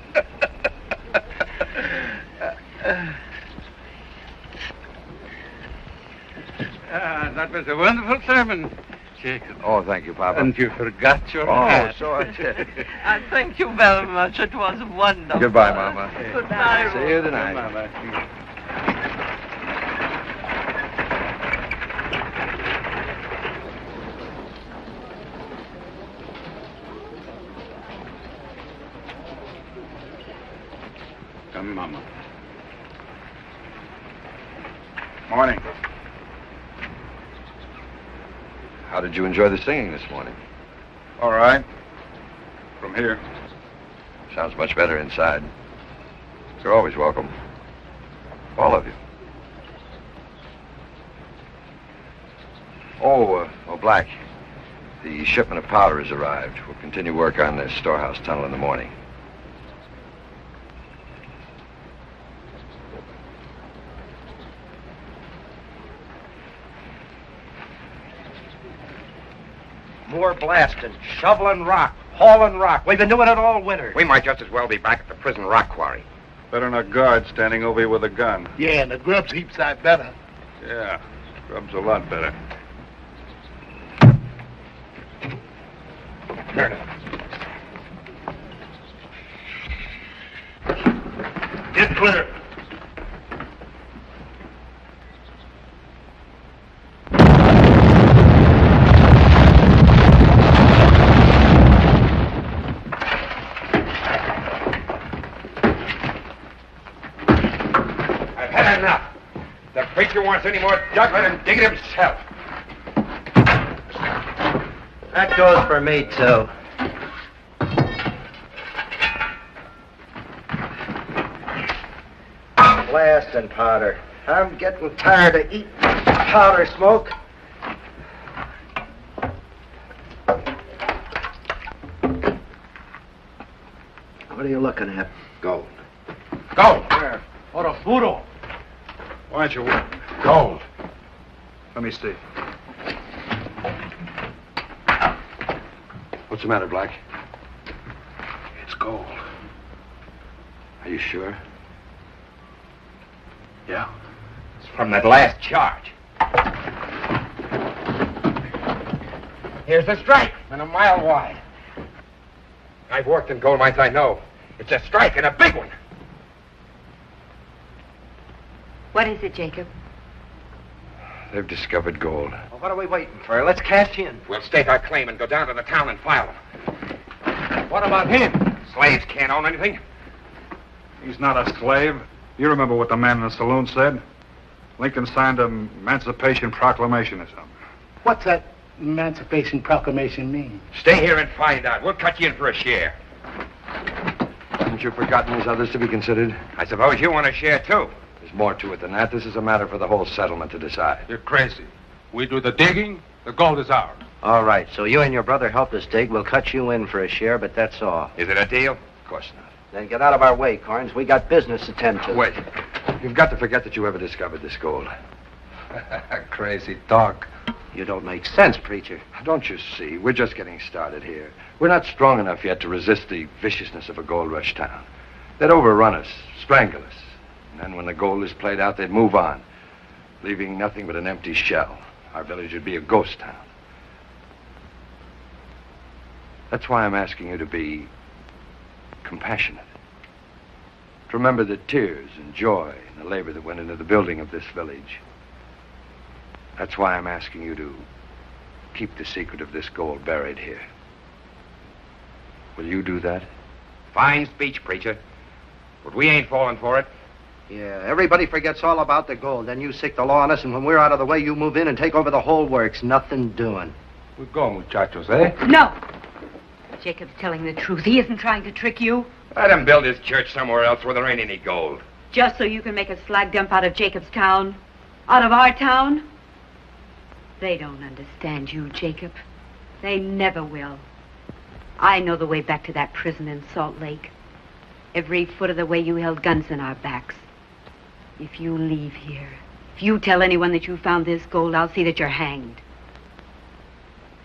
[SPEAKER 2] That was a wonderful sermon, Jacob.
[SPEAKER 3] Oh, thank you, Papa.
[SPEAKER 2] And you forgot your hat.
[SPEAKER 3] Oh, so I did.
[SPEAKER 10] Thank you very much. It was wonderful.
[SPEAKER 3] Goodbye, Mama.
[SPEAKER 10] Goodbye,
[SPEAKER 3] See you tonight.
[SPEAKER 7] Come, Mama. Morning.
[SPEAKER 3] How did you enjoy the singing this morning?
[SPEAKER 7] All right. From here.
[SPEAKER 3] Sounds much better inside. You're always welcome. All of you. Oh, Black. The shipment of powder has arrived. We'll continue work on this storehouse tunnel in the morning.
[SPEAKER 12] More blasting, shoveling rock, hauling rock. We've been doing it all winter.
[SPEAKER 14] We might just as well be back at the prison rock quarry.
[SPEAKER 1] Better than a guard standing over you with a gun.
[SPEAKER 17] Yeah, and the grub's heaps sight better.
[SPEAKER 1] Yeah, grub's a lot better.
[SPEAKER 14] Turn it.
[SPEAKER 17] Get clear.
[SPEAKER 14] The preacher wants any more juggling and dig it himself.
[SPEAKER 12] That goes for me, too. Blasting powder. I'm getting tired of eating powder smoke. What are you looking at?
[SPEAKER 14] Gold. Gold! Where?
[SPEAKER 17] Oro puro.
[SPEAKER 1] Why don't you...
[SPEAKER 17] Gold.
[SPEAKER 1] Let me see.
[SPEAKER 3] What's the matter, Black?
[SPEAKER 17] It's gold.
[SPEAKER 3] Are you sure?
[SPEAKER 17] Yeah.
[SPEAKER 14] It's from that last charge. Here's the strike, and a mile wide. I've worked in gold mines, I know. It's a strike, and a big one.
[SPEAKER 11] What is it, Jacob?
[SPEAKER 3] They've discovered gold.
[SPEAKER 12] Well, what are we waiting for? Let's cash in.
[SPEAKER 14] We'll stake our claim and go down to the town and file them.
[SPEAKER 12] What about him?
[SPEAKER 14] Slaves can't own anything.
[SPEAKER 1] He's not a slave. You remember what the man in the saloon said? Lincoln signed an Emancipation Proclamation or something.
[SPEAKER 17] What's that Emancipation Proclamation mean?
[SPEAKER 14] Stay here and find out. We'll cut you in for a share.
[SPEAKER 3] Haven't you forgotten there's others to be considered?
[SPEAKER 14] I suppose you want a share, too.
[SPEAKER 3] There's more to it than that. This is a matter for the whole settlement to decide.
[SPEAKER 20] You're crazy. We do the digging, the gold is ours.
[SPEAKER 12] All right, so you and your brother helped us dig. We'll cut you in for a share, but that's all.
[SPEAKER 14] Is it a deal?
[SPEAKER 3] Of course not.
[SPEAKER 12] Then get out of our way, Karns. We got business to tend to.
[SPEAKER 3] Wait. You've got to forget that you ever discovered this gold.
[SPEAKER 20] Crazy talk.
[SPEAKER 12] You don't make sense, preacher.
[SPEAKER 3] Don't you see? We're just getting started here. We're not strong enough yet to resist the viciousness of a gold rush town. They'd overrun us, strangle us. And then when the gold is played out, they'd move on, leaving nothing but an empty shell. Our village would be a ghost town. That's why I'm asking you to be compassionate. To remember the tears and joy and the labor that went into the building of this village. That's why I'm asking you to keep the secret of this gold buried here. Will you do that?
[SPEAKER 14] Fine speech, preacher. But we ain't falling for it.
[SPEAKER 12] Yeah, everybody forgets all about the gold. Then you sick the law on us, and when we're out of the way, you move in and take over the whole works. Nothing doing.
[SPEAKER 20] We go, muchachos, eh?
[SPEAKER 11] No. Jacob's telling the truth. He isn't trying to trick you.
[SPEAKER 14] Let him build his church somewhere else where there ain't any gold.
[SPEAKER 11] Just so you can make a slag dump out of Jacob's town? Out of our town? They don't understand you, Jacob. They never will. I know the way back to that prison in Salt Lake. Every foot of the way you held guns in our backs. If you leave here, if you tell anyone that you found this gold, I'll see that you're hanged.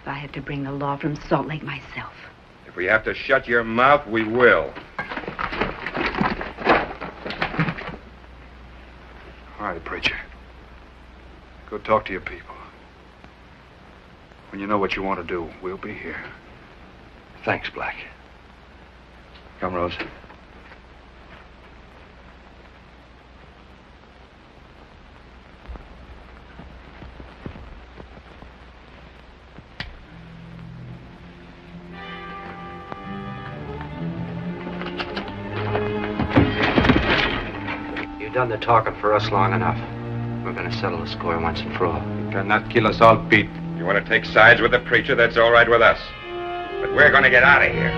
[SPEAKER 11] If I have to bring the law from Salt Lake myself.
[SPEAKER 14] If we have to shut your mouth, we will.
[SPEAKER 1] All right, preacher. Go talk to your people. When you know what you want to do, we'll be here.
[SPEAKER 3] Thanks, Black. Come, Rose.
[SPEAKER 12] You've done the talking for us long enough. We're going to settle the score once and for all.
[SPEAKER 20] You cannot kill us all, Pete.
[SPEAKER 14] You want to take sides with the preacher, that's all right with us. But we're going to get out of here.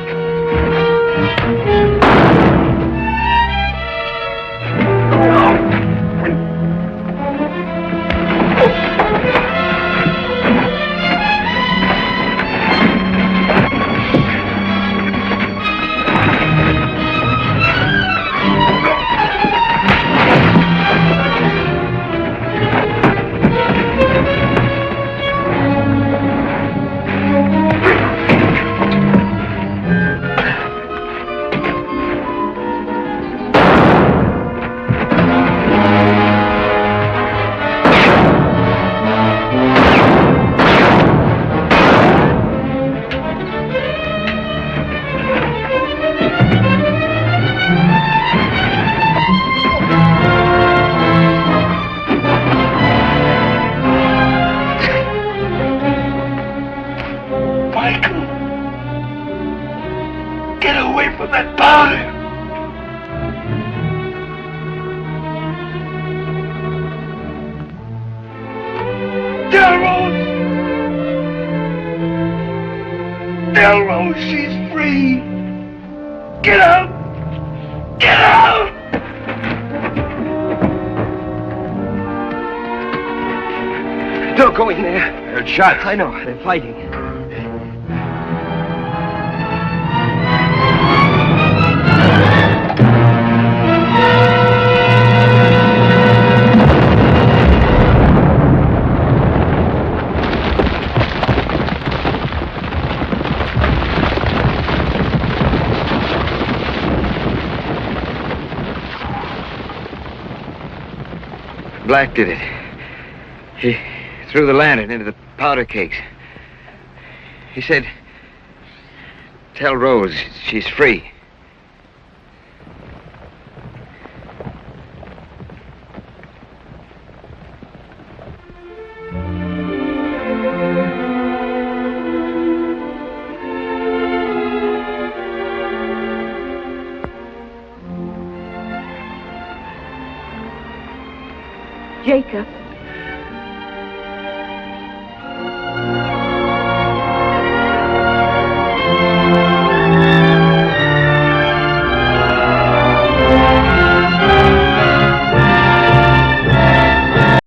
[SPEAKER 6] Go in there.
[SPEAKER 3] I heard shots.
[SPEAKER 6] I know. They're fighting. Black did it. He threw the lantern into the powder cakes. He said, tell Rose she's free.
[SPEAKER 11] Jacob.